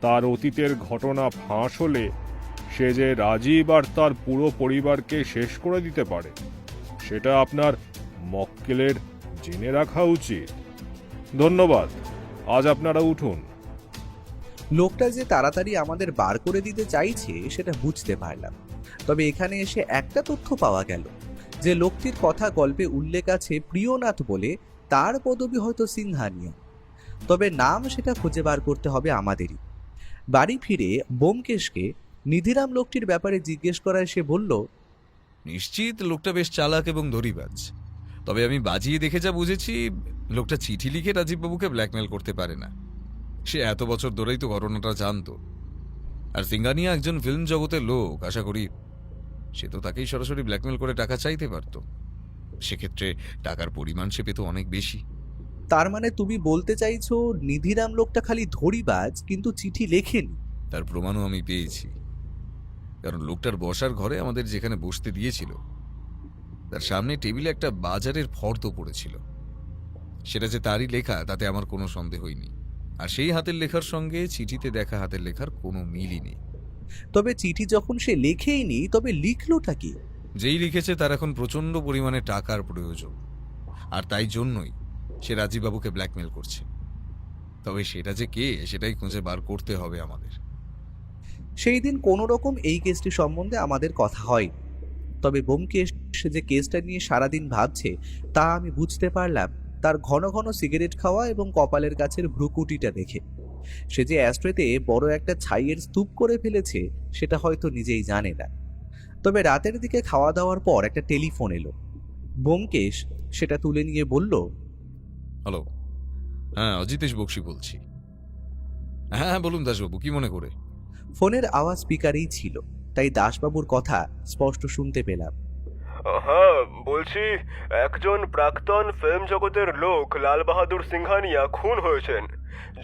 তার অতীতের ঘটনা ফাঁস হলে সে যে রাজীব আর তার পুরো পরিবারকে শেষ করে দিতে পারে, সেটা আপনার মক্কেলের জেনে রাখা উচিত। ধন্যবাদ, আজ আপনারা উঠুন। লোকটা যে তাড়াতাড়ি আমাদের বার করে দিতে চাইছে সেটা বুঝতে পারলাম। তবে এখানে এসে একটা তথ্য পাওয়া গেল যে লোকটির কথা গল্পে উল্লেখ আছে প্রিয়নাথ বলে, তার পদবি হয়তো সিংহানিয়া। তবে নাম সেটা খুঁজে বার করতে হবে আমাদেরই। বাড়ি ফিরে ব্যোমকেশকে নিধিরাম লোকটির ব্যাপারে জিজ্ঞেস করায় সে বলল, নিশ্চিত লোকটা বেশ চালাক এবং দড়িবাজ। তবে আমি বাজিয়ে দেখে যা বুঝেছি, লোকটা চিঠি লিখে রাজীববাবুকে ব্ল্যাকমেল করতে পারে না। সে এত বছর ধরেই তো ঘটনাটা জানতো। আর সিঙ্গানিয়া একজন ফিল্ম জগতের লোক, আশা করি সে তো তাকেই সরাসরি ব্ল্যাকমেল করে টাকা চাইতে পারত। সেক্ষেত্রে টাকার পরিমাণ সে পেত অনেক বেশি। তার মানে তুমি বলতে চাইছো নিধিরাম লোকটা খালি ধড়িবাজ কিন্তু চিঠি লেখেনি? তার প্রমাণও আমি পেয়েছি, কারণ লোকটার বসার ঘরে আমাদের যেখানে বসতে দিয়েছিল তার সামনে টেবিলে একটা বাজারের ফর্দ পড়েছিল। সেটা যে তারই লেখা তাতে আমার কোনো সন্দেহই নেই। আর সেই হাতের লেখার সঙ্গে চিঠিতে দেখা হাতের লেখার কোনো মিলই নেই। তবে চিঠি যখন সে লেখেইনি তবে লিখলোটা কি? যেই লিখেছে তার এখন প্রচন্ড পরিমাণে টাকার প্রয়োজন, আর তাই জন্যই সে রাজীববাবুকে ব্ল্যাকমেল করছে। তবে সেটা যে কে সেটাই খুঁজে বার করতে হবে আমাদের। সেই দিন কোনো রকম এই কেসটি সম্বন্ধে আমাদের কথা হয়। তবে ব্যোমকেশ যে কেসটা নিয়ে সারাদিন ভাবছে তা আমি বুঝতে পারলাম তার ঘন ঘন সিগারেট খাওয়া এবং কপালের কাছের ভ্রুকুটিটা দেখে। সে যে অ্যাস্ট্রেতে বড় একটা ছাইয়ের স্তূপ করে ফেলেছে সেটা হয়তো নিজেই জানে না। তবে রাতের দিকে খাওয়া দাওয়ার পর একটা টেলিফোন এলো। ব্যোমকেশ সেটা তুলে নিয়ে বলল, হ্যালো, হ্যাঁ অজিতেশ বক্সি বলছি। হ্যাঁ বলুন দাসবাবু, কি মনে করে? ফোনের আওয়াজ স্পিকারেই ছিল, তাই দাসবাবুর কথা স্পষ্ট শুনতে পেলাম। হ্যাঁ বলছি, একজন প্রাক্তন ফিল্ম জগতের লোক লাল বাহাদুর সিংহানিয়া খুন হয়েছেন।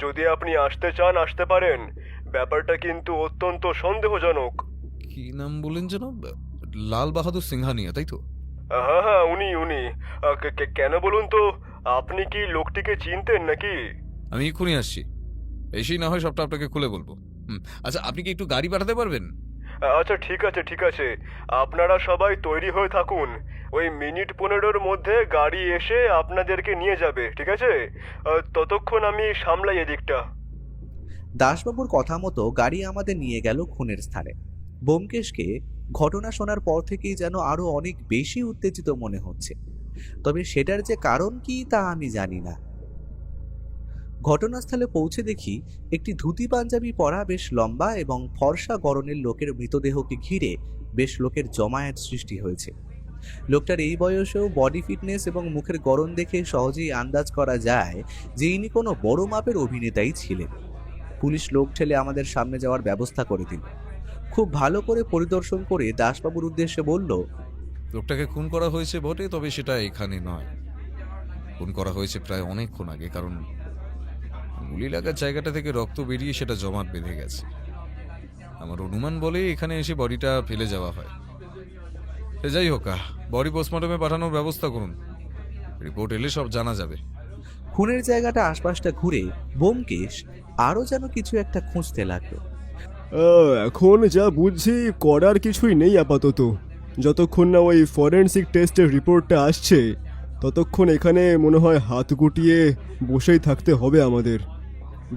যদি আপনি আসতে চান আসতে পারেন। ব্যাপারটা কিন্তু অত্যন্ত সন্দেহজনক। কি নাম বলেন যেন? লাল বাহাদুর সিংহানিয়া, তাই তো? হ্যাঁ হ্যাঁ, উনি উনি। কেন বলুন তো, আপনি কি লোকটিকে চিনতেন নাকি? আমি এক্ষুনি আসছি, এসেই না হয় সবটা আপনাকে খুলে বলবো। আচ্ছা, আপনি কি একটু গাড়ি পাঠাতে পারবেন? আচ্ছা ঠিক আছে ঠিক আছে, আপনারা সবাই তৈরি হয়ে থাকুন। ওই মিনিট 15-র মধ্যে গাড়ি এসে আপনাদেরকে নিয়ে যাবে, ঠিক আছে? ততক্ষণ আমি সামলাই এদিকটা। দাসবাবুর কথা মতো গাড়ি আমাদের নিয়ে গেল খুনের স্থানে। ব্যোমকেশকে ঘটনা শোনার পর থেকেই যেন আরো অনেক বেশি উত্তেজিত মনে হচ্ছে। তবে সেটার যে কারণ কি তা আমি জানি না। ঘটনাস্থলে পৌঁছে দেখি একটি ধুতি পাঞ্জাবি পরা বেশ লম্বা এবং ফর্সা গড়নের লোকের মৃতদেহকে ঘিরে বেশ লোকের জমায়েত সৃষ্টি হয়েছে। লোকটার এই বয়সেও বডি ফিটনেস এবং মুখের গড়ন দেখে সহজেই আন্দাজ করা যায় যে ইনি কোনো বড় মাপের অভিনেতাই ছিলেন। পুলিশ লোক ঠেলে আমাদের সামনে যাওয়ার ব্যবস্থা করে দিল। খুব ভালো করে পরিদর্শন করে দাসবাবুর উদ্দেশ্যে বলল, লোকটাকে খুন করা হয়েছে বটে, তবে সেটা এখানে নয়। খুন করা হয়েছে প্রায় অনেকক্ষণ আগে, কারণ গুলি লাগার জায়গাটা থেকে রক্ত বেরিয়ে সেটা জমাট বেঁধে গেছে। আমার অনুমান বলে এখানে এসে বডিটা ফেলে যাওয়া হয়। সে যাই হোক, বডি পোস্টমর্টমে পাঠানোর ব্যবস্থা করুন। রিপোর্ট এলে সব জানা যাবে। খুনের জায়গাটা আশপাশটা ঘুরে ব্যোমকেশ আরো যেন কিছু একটা খুঁজতে লাগলো। এখন যা বুঝছি করার কিছুই নেই আপাতত। যতক্ষণ না ওই ফরেনসিক টেস্টের রিপোর্টটা আসছে ততক্ষণ এখানে মনে হয় হাত গুটিয়ে বসেই থাকতে হবে আমাদের।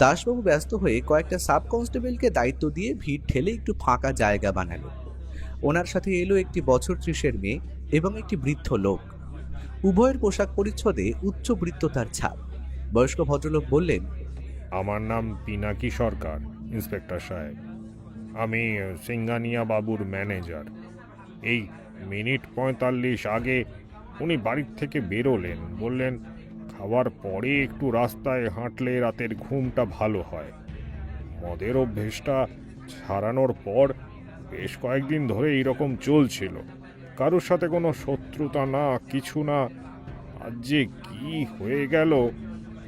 দাসবাবু ব্যস্ত হয়ে কয়েকটা সাব কনস্টেবলকে দায়িত্ব দিয়ে ভিড় ঠেলে একটু ফাঁকা জায়গা বানালো। ওনার সাথে এলো একটি বছর 30-এর মেয়ে এবং একটি বৃদ্ধ লোক। উভয়ের পোশাক পরিচ্ছদে উচ্চবৃত্ততার ছাপ। বয়স্ক ভদ্রলোক বললেন, আমার নাম পিনাকি সরকার, ইন্সপেক্টর সাহেব। আমি সিঙ্গানিয়া বাবুর ম্যানেজার। এই মিনিট ৪৫ আগে উনি বাড়ির থেকে বেরোলেন, বললেন খাওয়ার পরে একটু রাস্তায় হাঁটলে রাতের ঘুমটা ভালো হয়। মদের অভ্যেসটা ছাড়ানোর পর বেশ কয়েকদিন ধরে এইরকম চলছিল। কারোর সাথে কোনো শত্রুতা না, কিছু না। আজ যে কি হয়ে গেল।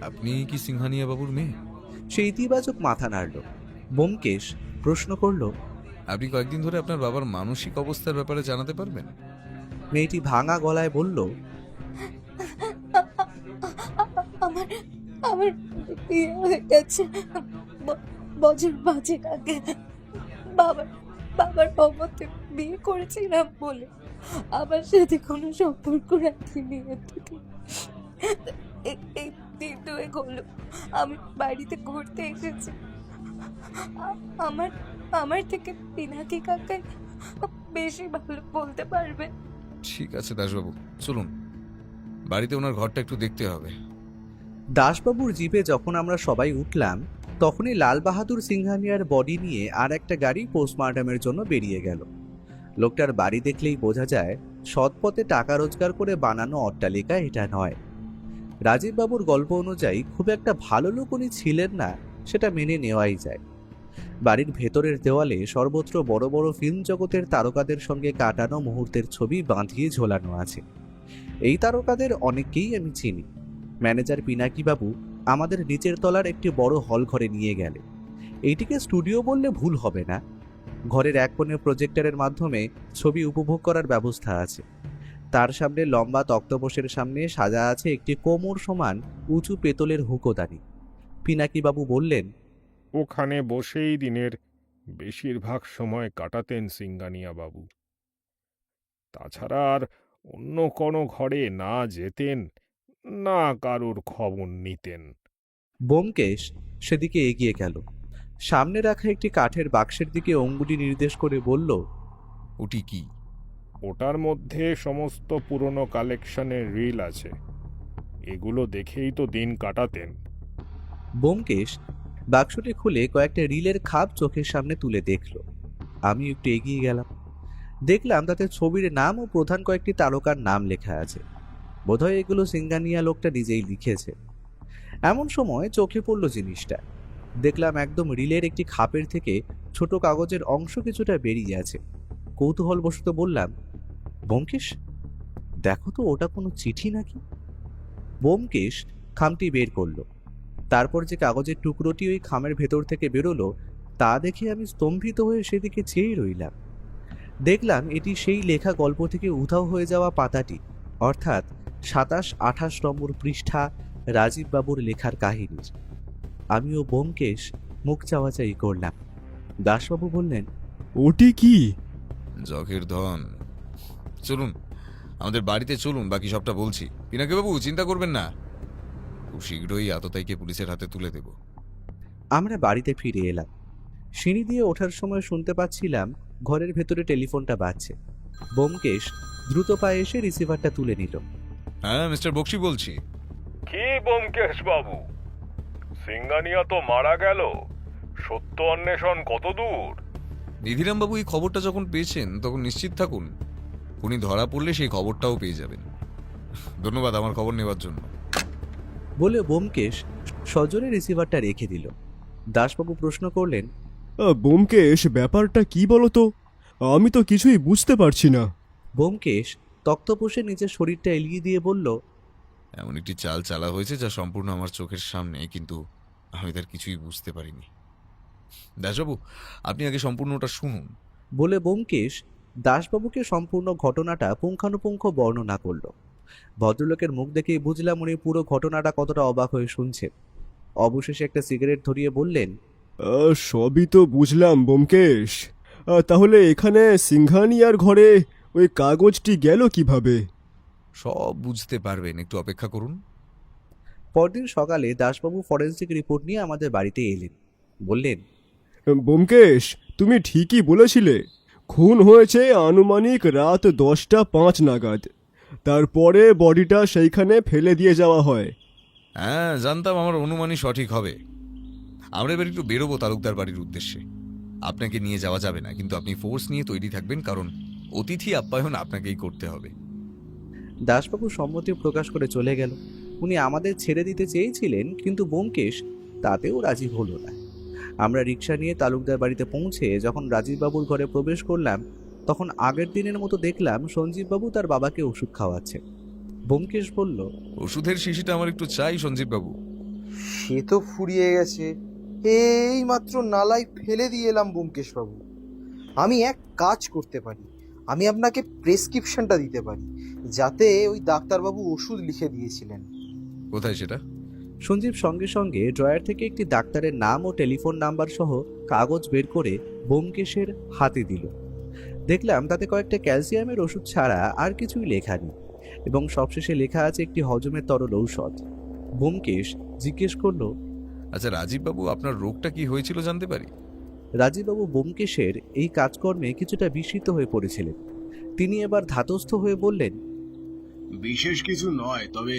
আপনি কি সিংহানিয়া বাবুর মেয়ে? সে ইতিবাচক মাথা নাড়ল। ব্যোমকেশ প্রশ্ন করল, আপনি কয়েকদিন ধরে আপনার বাবার মানসিক অবস্থার ব্যাপারে জানাতে পারবেন? মেয়েটি ভাঙা গলায় বলল, আমার আমার বিয়ে হয়ে গেছে বছর 5 আগে। বাবার বাবার অমতে বিয়ে করেছিলাম বলে আমার সাথে কোনো সম্পর্ক রাখিনি। এর থেকে এই দিন 2 হলো আমি বাড়িতে ঘুরতে এসেছি। আমার আমার থেকে পিনাকি কাকাই বেশি ভালো বলতে পারবে। ঠিক আছে দাসবাবু, চলুন, বাড়িতে ওনার ঘরটা একটু দেখতে হবে। দাসবাবুর জিপে যখন আমরা সবাই উঠলাম, তখনই লাল বাহাদুর সিংহানিয়ার বডি নিয়ে আর একটা গাড়ি পোস্টমর্টমের জন্য বেরিয়ে গেল। লোকটার বাড়ি দেখলেই বোঝা যায় সৎ পথে টাকা রোজগার করে বানানো অট্টালিকা এটা নয়। রাজীববাবুর গল্প অনুযায়ী খুব একটা ভালো লোক উনি ছিলেন না, সেটা মেনে নেওয়াই যায়। বাড়ির ভেতরের দেওয়ালে সর্বত্র বড় বড় ফিল্ম জগতের তারকাদের সঙ্গে কাটানো মুহূর্তের ছবি বাঁধিয়ে ঝোলানো আছে। এই তারকাদের অনেককেই আমি চিনি। ম্যানেজার পিনাকি বাবু আমাদের নিচের তলার একটি বড় হল ঘরে নিয়ে গেলে। এইটিকে স্টুডিও বললে ভুল হবে না। ঘরের এক কোণে প্রজেক্টরের মাধ্যমে ছবি উপভোগ করার ব্যবস্থা আছে। তার সামনে লম্বা তক্তপোষের সামনে সাজা আছে একটি কোমর সমান উঁচু পেতলের হুকোদানি। পিনাকি বাবু বললেন, ওখানে বসেই দিনের বেশিরভাগ সময় কাটাতেন সিঙ্গানিয়া বাবু। তাছাড়া আর অন্য কোনো ঘরে না যেতেন, না কারুর খবর নিতেন। ব্যোমকেশ সেদিকে এগিয়ে গেল। সামনে রাখা একটি কাঠের বাক্সের দিকে অঙ্গুলি নির্দেশ করে বলল, ওটি কি? ওটার মধ্যে সমস্ত পুরনো কালেকশনের রিল আছে। এগুলো দেখেই তো দিন কাটাতেন। ব্যোমকেশ বাক্সটি খুলে কয়েকটা রিলের খাপ চোখের সামনে তুলে দেখল। আমি একটু এগিয়ে গেলাম। দেখলাম তাতে ছবির নাম ও প্রধান কয়েকটি তারকার নাম লেখা আছে। বোধহয় এগুলো সিঙ্গানিয়া লোকটা নিজেই লিখেছে। এমন সময় চোখে পড়ল জিনিসটা। দেখলাম একদম রিলের একটি খাপের থেকে ছোট কাগজের অংশ কিছুটা বেরিয়ে আছে। কৌতূহলবশত বললাম, ব্যোমকেশ, দেখো তো ওটা কোনো চিঠি নাকি? ব্যোমকেশ খামটি বের করলো। তারপর যে কাগজের টুকরোটি ওই খামের ভেতর থেকে বেরোলো, তা দেখে আমি স্তম্ভিত হয়ে সেদিকে চেয়ে রইলাম। দেখলাম এটি সেই লেখা গল্প থেকে উধাও হয়ে যাওয়া পাতাটি, অর্থাৎ ২৭-২৮ নম্বর পৃষ্ঠা রাজীববাবুর লেখার কাহিনীর। আমিও ব্যোমকেশ মুখ চাওয়াচাই করলাম। দাসবাবু বললেন, ওটি কি? জখের ধন। চলুন, আমাদের বাড়িতে চলুন, বাকি সবটা বলছি। পিনাকি বাবু, চিন্তা করবেন না, খুব শীঘ্রই আততায়ীকে পুলিশের হাতে তুলে দেব। আমরা বাড়িতে ফিরে এলাম। সিঁড়ি দিয়ে ওঠার সময় শুনতে পাচ্ছিলাম ঘরের ভেতরে টেলিফোনটা বাজছে। ব্যোমকেশ দ্রুত পায়ে এসে রিসিভারটা তুলে নিল। হ্যাঁ, মিস্টার বক্সি বলছি। কি ব্যোমকেশ বাবু, সিঙ্গানিয়া তো মারা গেল। সত্য অন্বেষণ কত দূর? নিধিরাম বাবু এই খবরটা যখন পেয়েছেন তখন নিশ্চিত থাকুন, উনি ধরা পড়লে সেই খবরটাও পেয়ে যাবেন। ধন্যবাদ আমার খবর নেওয়ার জন্য। বলে ব্যোমকেশ সজোরে রিসিভারটা রেখে দিল। দাসবাবু প্রশ্ন করলেন, ব্যোমকেশ, ব্যাপারটা কি বলো তো? আমি তো কিছুই বুঝতে পারছি না। ব্যোমকেশ তক্তপোষে নিজের শরীরটা এলিয়ে দিয়ে বলল, এমন একটি চাল চালা হয়েছে যা সম্পূর্ণ আমার চোখের সামনে, কিন্তু আমি তার কিছুই বুঝতে পারিনি। দাসবাবু, আপনি আগে সম্পূর্ণ ওটা শুনুন। বলে ব্যোমকেশ দাসবাবুকে সম্পূর্ণ ঘটনাটা পুঙ্খানুপুঙ্খ বর্ণনা করল। ভদ্রলোকের মুখ দেখেই বুঝলাম উনি পুরো ঘটনাটা কতটা অবাক হয়ে শুনছেন। অবশেষে একটা সিগারেট ধরিয়ে বললেন, সবই তো বুঝলাম ব্যোমকেশ, তাহলে এখানে সিংহানিয়ার ঘরে ওই কাগজটি গেল কিভাবে? সব বুঝতে পারবেন, একটু অপেক্ষা করুন। পরদিন সকালে দাসবাবু ফরেন্সিক রিপোর্ট নিয়ে আমাদের বাড়িতে এলেন। বললেন, ব্যোমকেশ, তুমি ঠিকই বলেছিলে। খুন হয়েছে আনুমানিক রাত 10টা 5 নাগাদ। তারপরে বডিটা সেইখানে ফেলে দিয়ে যাওয়া হয়। হ্যাঁ, জানতাম আমার অনুমানই সঠিক হবে। আমরা এবার একটু বেরোবো তালুকদার বাড়ির উদ্দেশ্যে। আপনাকে নিয়ে যাওয়া যাবে না, কিন্তু আপনি ফোর্স নিয়ে তৈরি থাকবেন, কারণ অতিথি আপ্যায়ন আপনাকেই করতে হবে। দাসবাবু সম্মতি প্রকাশ করে চলে গেল। উনি আমাদের ছেড়ে দিতে চেয়েছিলেন, কিন্তু ব্যোমকেশ তাতেও রাজি হলো না। আমরা রিক্সা নিয়ে তালুকদার বাড়িতে পৌঁছে যখন রাজীববাবুর ঘরে প্রবেশ করলাম, তখন আগের দিনের মতো দেখলাম সঞ্জীববাবু তার বাবাকে ওষুধ খাওয়াচ্ছে। ব্যোমকেশ বলল, ওষুধের শিশিটা আমার একটু চাই সঞ্জীব বাবু। সে তো ফুরিয়ে গেছে, এই মাত্র নালায় ফেলে দিয়ে এলাম ব্যোমকেশ বাবু। আমি এক কাজ করতে পারি, আমি আপনাকে প্রেসক্রিপশনটা দিতে পারি, যাতে ওই ডাক্তারবাবু ওষুধ লিখে দিয়েছিলেন। কোথায় সেটা? সঞ্জীব সঙ্গে সঙ্গে ড্রয়ার থেকে একটি ডাক্তারের নাম ও টেলিফোন নাম্বার সহ কাগজ বের করে ব্যোমকেশের হাতে দিল। দেখলাম তাতে কয়েকটা ক্যালসিয়ামের ওষুধ ছাড়া আর কিছুই লেখা নেই, এবং সবশেষে লেখা আছে একটি হজমের তরল ঔষধ। ব্যোমকেশ জিজ্ঞেস করলো, আচ্ছা রাজীব বাবু, আপনার রোগটা কি হয়েছিল জানতে পারি? রাজীববাবু ব্যোমকেশের এই কাজকর্মে কিছুটা বিস্মিত হয়ে পড়েছিলেন। তিনি এবার ধাতস্থ হয়ে বললেন, বিশেষ কিছু নয়, তবে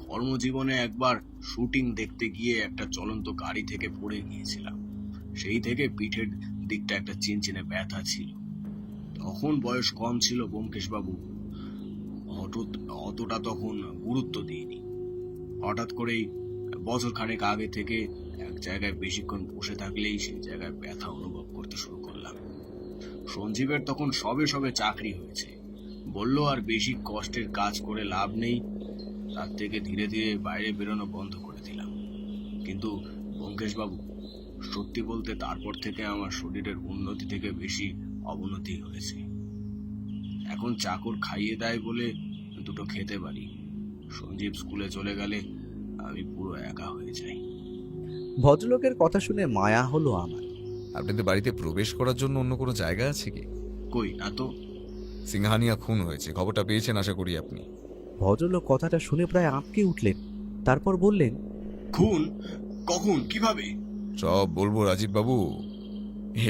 কর্মজীবনে একবার শুটিং দেখতে গিয়ে একটা চলন্ত গাড়ি থেকে পড়ে গিয়েছিলাম। সেই থেকে পিঠের দিকটা একটা চিনচিনে ব্যথা ছিল। তখন বয়স কম ছিল ব্যোমকেশ বাবু, অতটা তখন গুরুত্ব দিইনি। হঠাৎ করেই বছর খানেক আগে থেকে এক জায়গায় বেশিক্ষণ বসে থাকলেই সেই জায়গায় ব্যথা অনুভব করতে শুরু করলাম। সঞ্জীবের তখন সবে সবে চাকরি হয়েছে, বলল আর বেশি কষ্টের কাজ করে লাভ নেই, তার থেকে ধীরে ধীরে বাইরে বেরোনো বন্ধ করে দিলাম। কিন্তু ব্যোমকেশ বাবু, সত্যি বলতে তারপর থেকে আমার শরীরের উন্নতি থেকে বেশি অবনতি হয়েছে। এখন চাকর খাইয়ে দেয় বলে দুটো খেতে পারি। সঞ্জীব স্কুলে চলে গেলে আমি পুরো একা হয়ে যাই। ভদ্রলোকের কথা শুনে মায়া হলো আমার। আপনাদের বাড়িতে প্রবেশ করার জন্য অন্য কোনো জায়গা আছে কি? কই না তো। সিংহানিয়া খুন হয়েছে, খবরটা পেয়েছেন আশা করি আপনি। ভদ্রলোক কথাটা শুনে প্রায় আঁতকে উঠলেন। তারপর বললেন, খুন? কখন, কিভাবে? সব বলবো রাজীব বাবু,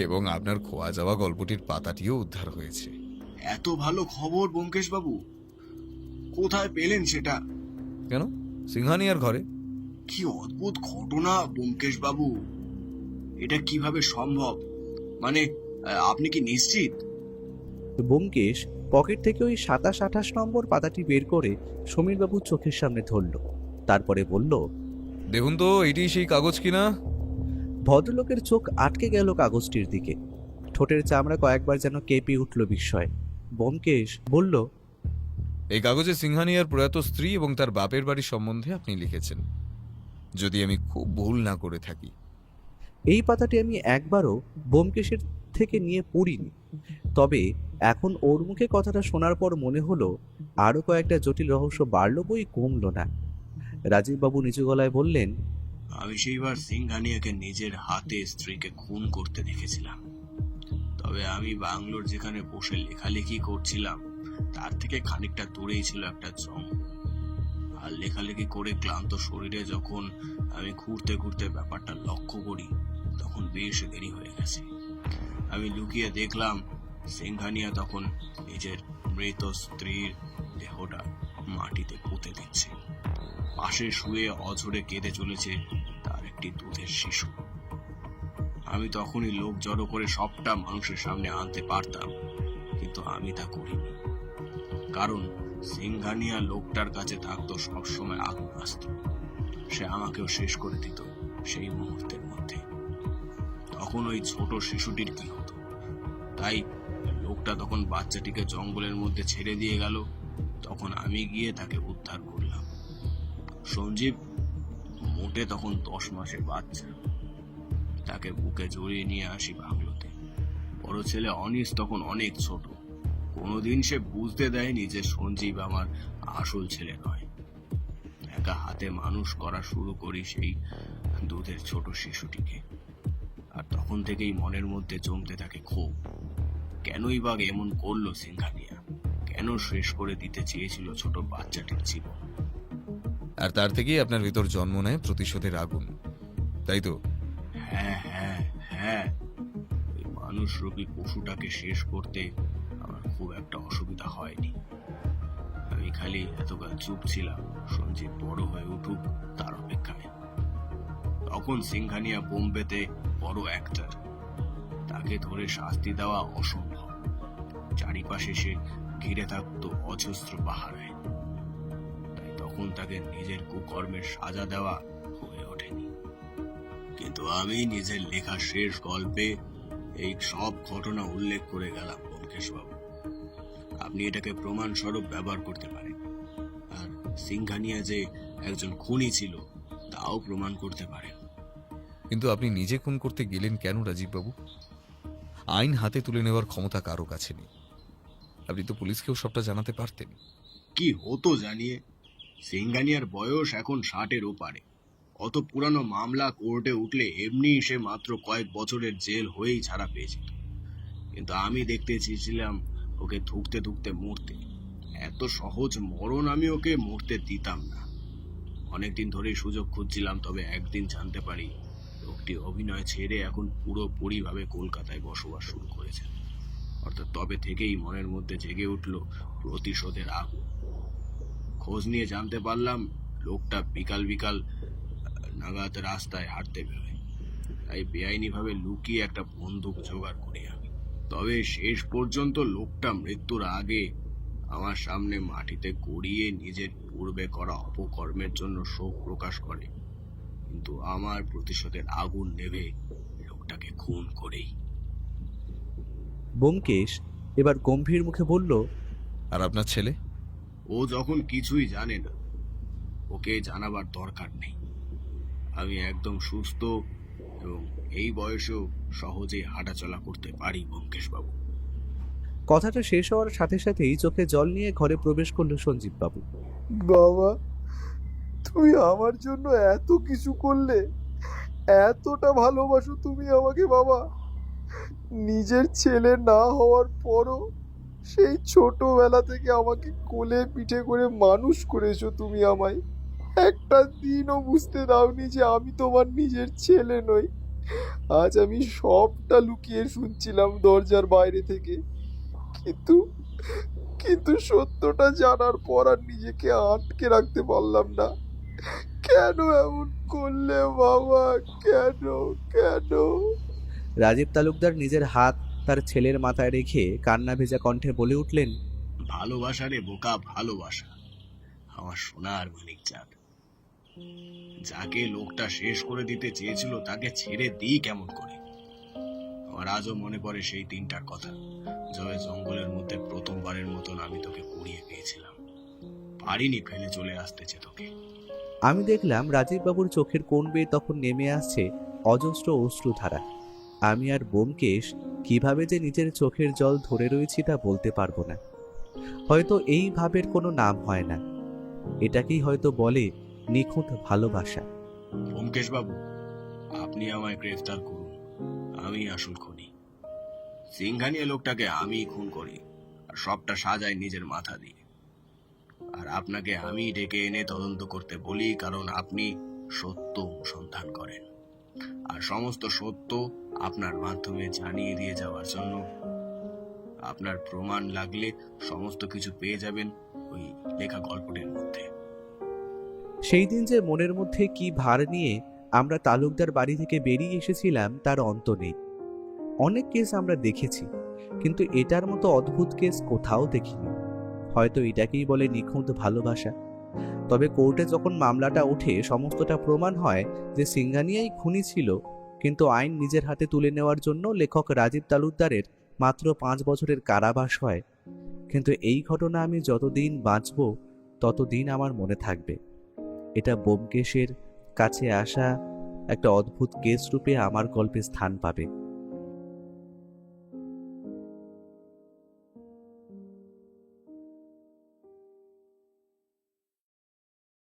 এবং আপনার খোয়া যাওয়া গল্পটির পাতাটিও উদ্ধার হয়েছে। এত ভালো খবর ব্যোমকেশ বাবু, কোথায় পেলেন সেটা? কেন, সিংহানিয়ার ঘরে। কি অদ্ভুত ঘটনা ব্যোমকেশ বাবু, এটা কিভাবে সম্ভব? মানে আপনি কি নিশ্চিত? ব্যোমকেশ পকেট থেকে ওই 27-28 নম্বর পাতাটি বের করে সমীরবাবুর চোখের সামনে ধরল। তারপরে বলল, দেখুন তো, এটি সেই কাগজ কিনা। ভদ্রলোকের চোখ আটকে গেল কাগজটির দিকে। ঠোঁটের চামড়া কয়েকবার যেন কেঁপে উঠল বিস্ময়ে। ব্যোমকেশ বলল, এই কাগজে সিংহানিয়ার প্রয়াত স্ত্রী এবং তার বাপের বাড়ির সম্বন্ধে আপনি লিখেছেন, যদি আমি খুব ভুল না করে থাকি। এই পাতাটি আমি একবারও ব্যোমকেশের থেকে নিয়ে পড়িনি, তবে এখন ওর মুখে কথাটা শোনার পর মনে হলো আরও কয়েকটা জটিল রহস্য বাড়ল বই কমল না। রাজীববাবু নিচু গলায় বললেন, আমি সেইবার সিংহানিয়াকে নিজের হাতে স্ত্রীকে খুন করতে দেখেছিলাম। তবে আমি বাংলোর যেখানে বসে লেখালেখি করছিলাম তার থেকে খানিকটা দূরেই ছিল একটা জঙ্গল। আর লেখালেখি করে ক্লান্ত শরীরে যখন আমি ঘুরতে ঘুরতে ব্যাপারটা লক্ষ্য করি, তখন বেশ দেরি হয়ে গেছে। আমি লুকিয়ে দেখলাম সিংহানিয়া তখন নিজের মৃত স্ত্রীর দেহটা মাটিতে পুঁতে দিচ্ছে। পাশে শুয়ে অঝরে কেঁদে চলেছে তার একটি দুধের শিশু। আমি তখনই লোক জড়ো করে সবটা মানুষের সামনে আনতে পারতাম, কিন্তু আমি তা করিনি, কারণ সিংহানিয়া লোকটার কাছে থাকতো সবসময় আগ্নেয়াস্ত্র। সে আমাকেও শেষ করে দিত সেই মুহূর্তের মধ্যে। তখন ওই ছোট শিশুটির কি হতো? তাই লোকটা তখন বাচ্চাটিকে জঙ্গলের মধ্যে ছেড়ে দিয়ে গেল। তখন আমি গিয়ে তাকে উদ্ধার করলাম। সঞ্জীব মোটে তখন 10 মাসের বাচ্চা। তাকে বুকে জড়িয়ে নিয়ে আসি বাংলোতে। বড় ছেলে অনিস তখন অনেক ছোট। কোনোদিন সে বুঝতে দেয়নি যে সঞ্জীব আমার আসল ছেলে নয়। একা হাতে মানুষ করা শুরু করি সেই দুধের ছোট শিশুটিকে। আর তখন থেকেই মনের মধ্যে জমতে থাকে ক্ষোভ। কেনই বা এমন করলো সিংহানিয়া? কেন শেষ করে দিতে চেয়েছিল ছোট বাচ্চাটির জীবন? আর তার থেকেই আপনার ভিতর জন্ম নেয় প্রতিশোধের আগুন, তাই তো? হ্যাঁ হ্যাঁ হ্যাঁ, ওই মানুষ রূপী পশুটাকে শেষ করতে আমার খুব একটা অসুবিধা হয়নি। আমি খালি এতকাল চুপ ছিলাম সঞ্জীব বড় হয়ে উঠুক তার অপেক্ষায়। তখন সিংহানিয়া বোম্বেতে বড় অ্যাক্টর, তাকে ধরে শাস্তি দেওয়া অসম্ভব। চারিপাশে সে ঘিরে থাকতো অজস্র পাহাড়ে। তাই তখন তাকে নিজের কুকর্মের সাজা দেওয়া হয়ে ওঠেনি। কিন্তু আমি নিজের লেখা শেষ গল্পে এই সব ঘটনা উল্লেখ করে গেলাম ব্যোমকেশবাবু। আপনি এটাকে প্রমাণ স্বরূপ ব্যবহার করতে পারেন, আর সিংঘানিয়া যে একজন খুনি ছিল তাও প্রমাণ করতে পারেন। কিন্তু আপনি নিজে খুন করতে গেলেন কেন রাজীববাবু? আইন হাতে তুলে নেওয়ার ক্ষমতা কারো কাছে নেই। আপনি তো পুলিশকেও সবটা জানাতে পারতেন। কি হতো জানিয়ে? সিংঘানিয়ার বয়স এখন 60-এর ওপারে। অত পুরানো মামলা কোর্টে উঠলে এমনি সে মাত্র কয়েক বছরের জেল হয়েই ছাড়া পেয়েছে। কিন্তু আমি দেখতে চেয়েছিলাম ওকে ধুকতে ধুকতে মরতে। এত সহজ মরণ আমি ওকে মরতে দিতাম না। অনেকদিন ধরেই সুযোগ খুঁজছিলাম, তবে একদিন জানতে পারি লোকটি অভিনয় ছেড়ে এখন পুরোপুরিভাবে কলকাতায় বসবাস শুরু করেছে। অর্থাৎ তবে থেকেই মনের মধ্যে জেগে উঠল প্রতিশোধের আগুন। খোঁজ নিয়ে জানতে পারলাম লোকটা বিকাল বিকাল নাগাদ রাস্তায় হাঁটতে বেরোয়। তাই বেআইনিভাবে লুকিয়ে একটা বন্দুক জোগাড় করি আমি। তবে শেষ পর্যন্ত লোকটা মৃত্যুর আগে আমার সামনে মাটিতে গড়িয়ে নিজের পূর্বে করা অপকর্মের জন্য শোক প্রকাশ করে। কিন্তু আমার প্রতিশোধের আগুন নেভে লোকটাকে খুন করেই। ব্যোমকেশ এবার গম্ভীর মুখে বলল, আর আপনার ছেলে? ও যখন কিছুই জানে না, ওকে জানাবার দরকার নেই। আমি একদম সুস্থ এবং এই বয়সেও সহজে হাঁটাচলা করতে পারি ব্যোমকেশবাবু। কথাটা শেষ হওয়ার সাথে সাথেই চোখে জল নিয়ে ঘরে প্রবেশ করল সঞ্জীববাবু। বাবা, তুমি আমার জন্য এত কিছু করলে, এতটা ভালোবাসো তুমি আমাকে বাবা। নিজের ছেলে না হওয়ার পরও সেই ছোটবেলা থেকে আমাকে কোলে পিঠে করে মানুষ করেছো তুমি আমায়। একটা দিনও বুঝতে দাওনি যে আমি তোমার নিজের ছেলে নই। আজ আমি সবটা লুকিয়ে শুনছিলাম দরজার বাইরে থেকে, কিন্তু কিন্তু সত্যটা জানার পর আর নিজেকে আটকে রাখতে পারলাম না। কেন এমন করলে বাবা, কেন কেন? রাজীব তালুকদার নিজের হাত তার ছেলের মাথায় রেখে কান্না ভেজা কণ্ঠে বলে উঠলেন, ভালোবাসা রে বোকা, ভালোবাসা। আমার সোনার মানিক চাঁদ, যাকে লোকটা শেষ করে দিতে চেয়েছিল তাকে ছেড়ে দিই কেমন করে? আমার আজও মনে পড়ে সেই দিনটার কথা, যবে জঙ্গলের মধ্যে প্রথমবারের মতন আমি তোকে কুড়িয়ে পেয়েছিলাম। পারিনি ফেলে চলে আসতেছে তোকে। আমি দেখলাম রাজীববাবুর চোখের কোণ বেয়ে তখন নেমে আসছে অজস্র অশ্রুধারা। আমি আর ব্যোমকেশ কিভাবে যে নিজের চোখের জল ধরে রয়েছি তা বলতে পারবো না। হয়তো এই ভাবের কোনো নাম হয় না, এটাকেই হয়তো বলে নিখুঁত ভালোবাসা। ব্যোমকেশবাবু, আপনি আমায় গ্রেফতার করুন, আমি আসল খুনি। সিংঘানিয়া লোকটাকে আমি খুন করি, আর সবটা সাজাই নিজের মাথা দিয়ে। আর আপনাকে আমি ডেকে এনে তদন্ত করতে বলি, কারণ আপনি সত্য অনুসন্ধান করেন, আর সমস্ত সত্য আপনার মাধ্যমে জানিয়ে দিয়ে যাওয়ার জন্য আপনার প্রমাণ লাগলে সমস্ত কিছু পেয়ে যাবেন ওই লেখা গল্পটির মধ্যে। সেই দিন যে মনের মধ্যে কি ভার নিয়ে আমরা তালুকদার বাড়ি থেকে বেরিয়ে এসেছিলাম তার অন্ত নেই। অনেক কেস আমরা দেখেছি, কিন্তু এটার মতো অদ্ভুত কেস কোথাও দেখিনি। হয়তো এটাকেই বলে নিখুঁত ভালোবাসা। তবে কোর্টে যখন মামলাটা ওঠে, সমস্তটা প্রমাণ হয় যে সিংঘানিয়াই খুনি ছিল, কিন্তু আইন নিজের হাতে তুলে নেওয়ার জন্য লেখক রাজীব তালুকদারের মাত্র 5 বছরের কারাবাস হয়। কিন্তু এই ঘটনা আমি যতদিন বাঁচব ততদিন আমার মনে থাকবে। এটা ব্যোমকেশের কাছে আসা একটা অদ্ভুত কেস রূপে আমার গল্পে স্থান পাবে।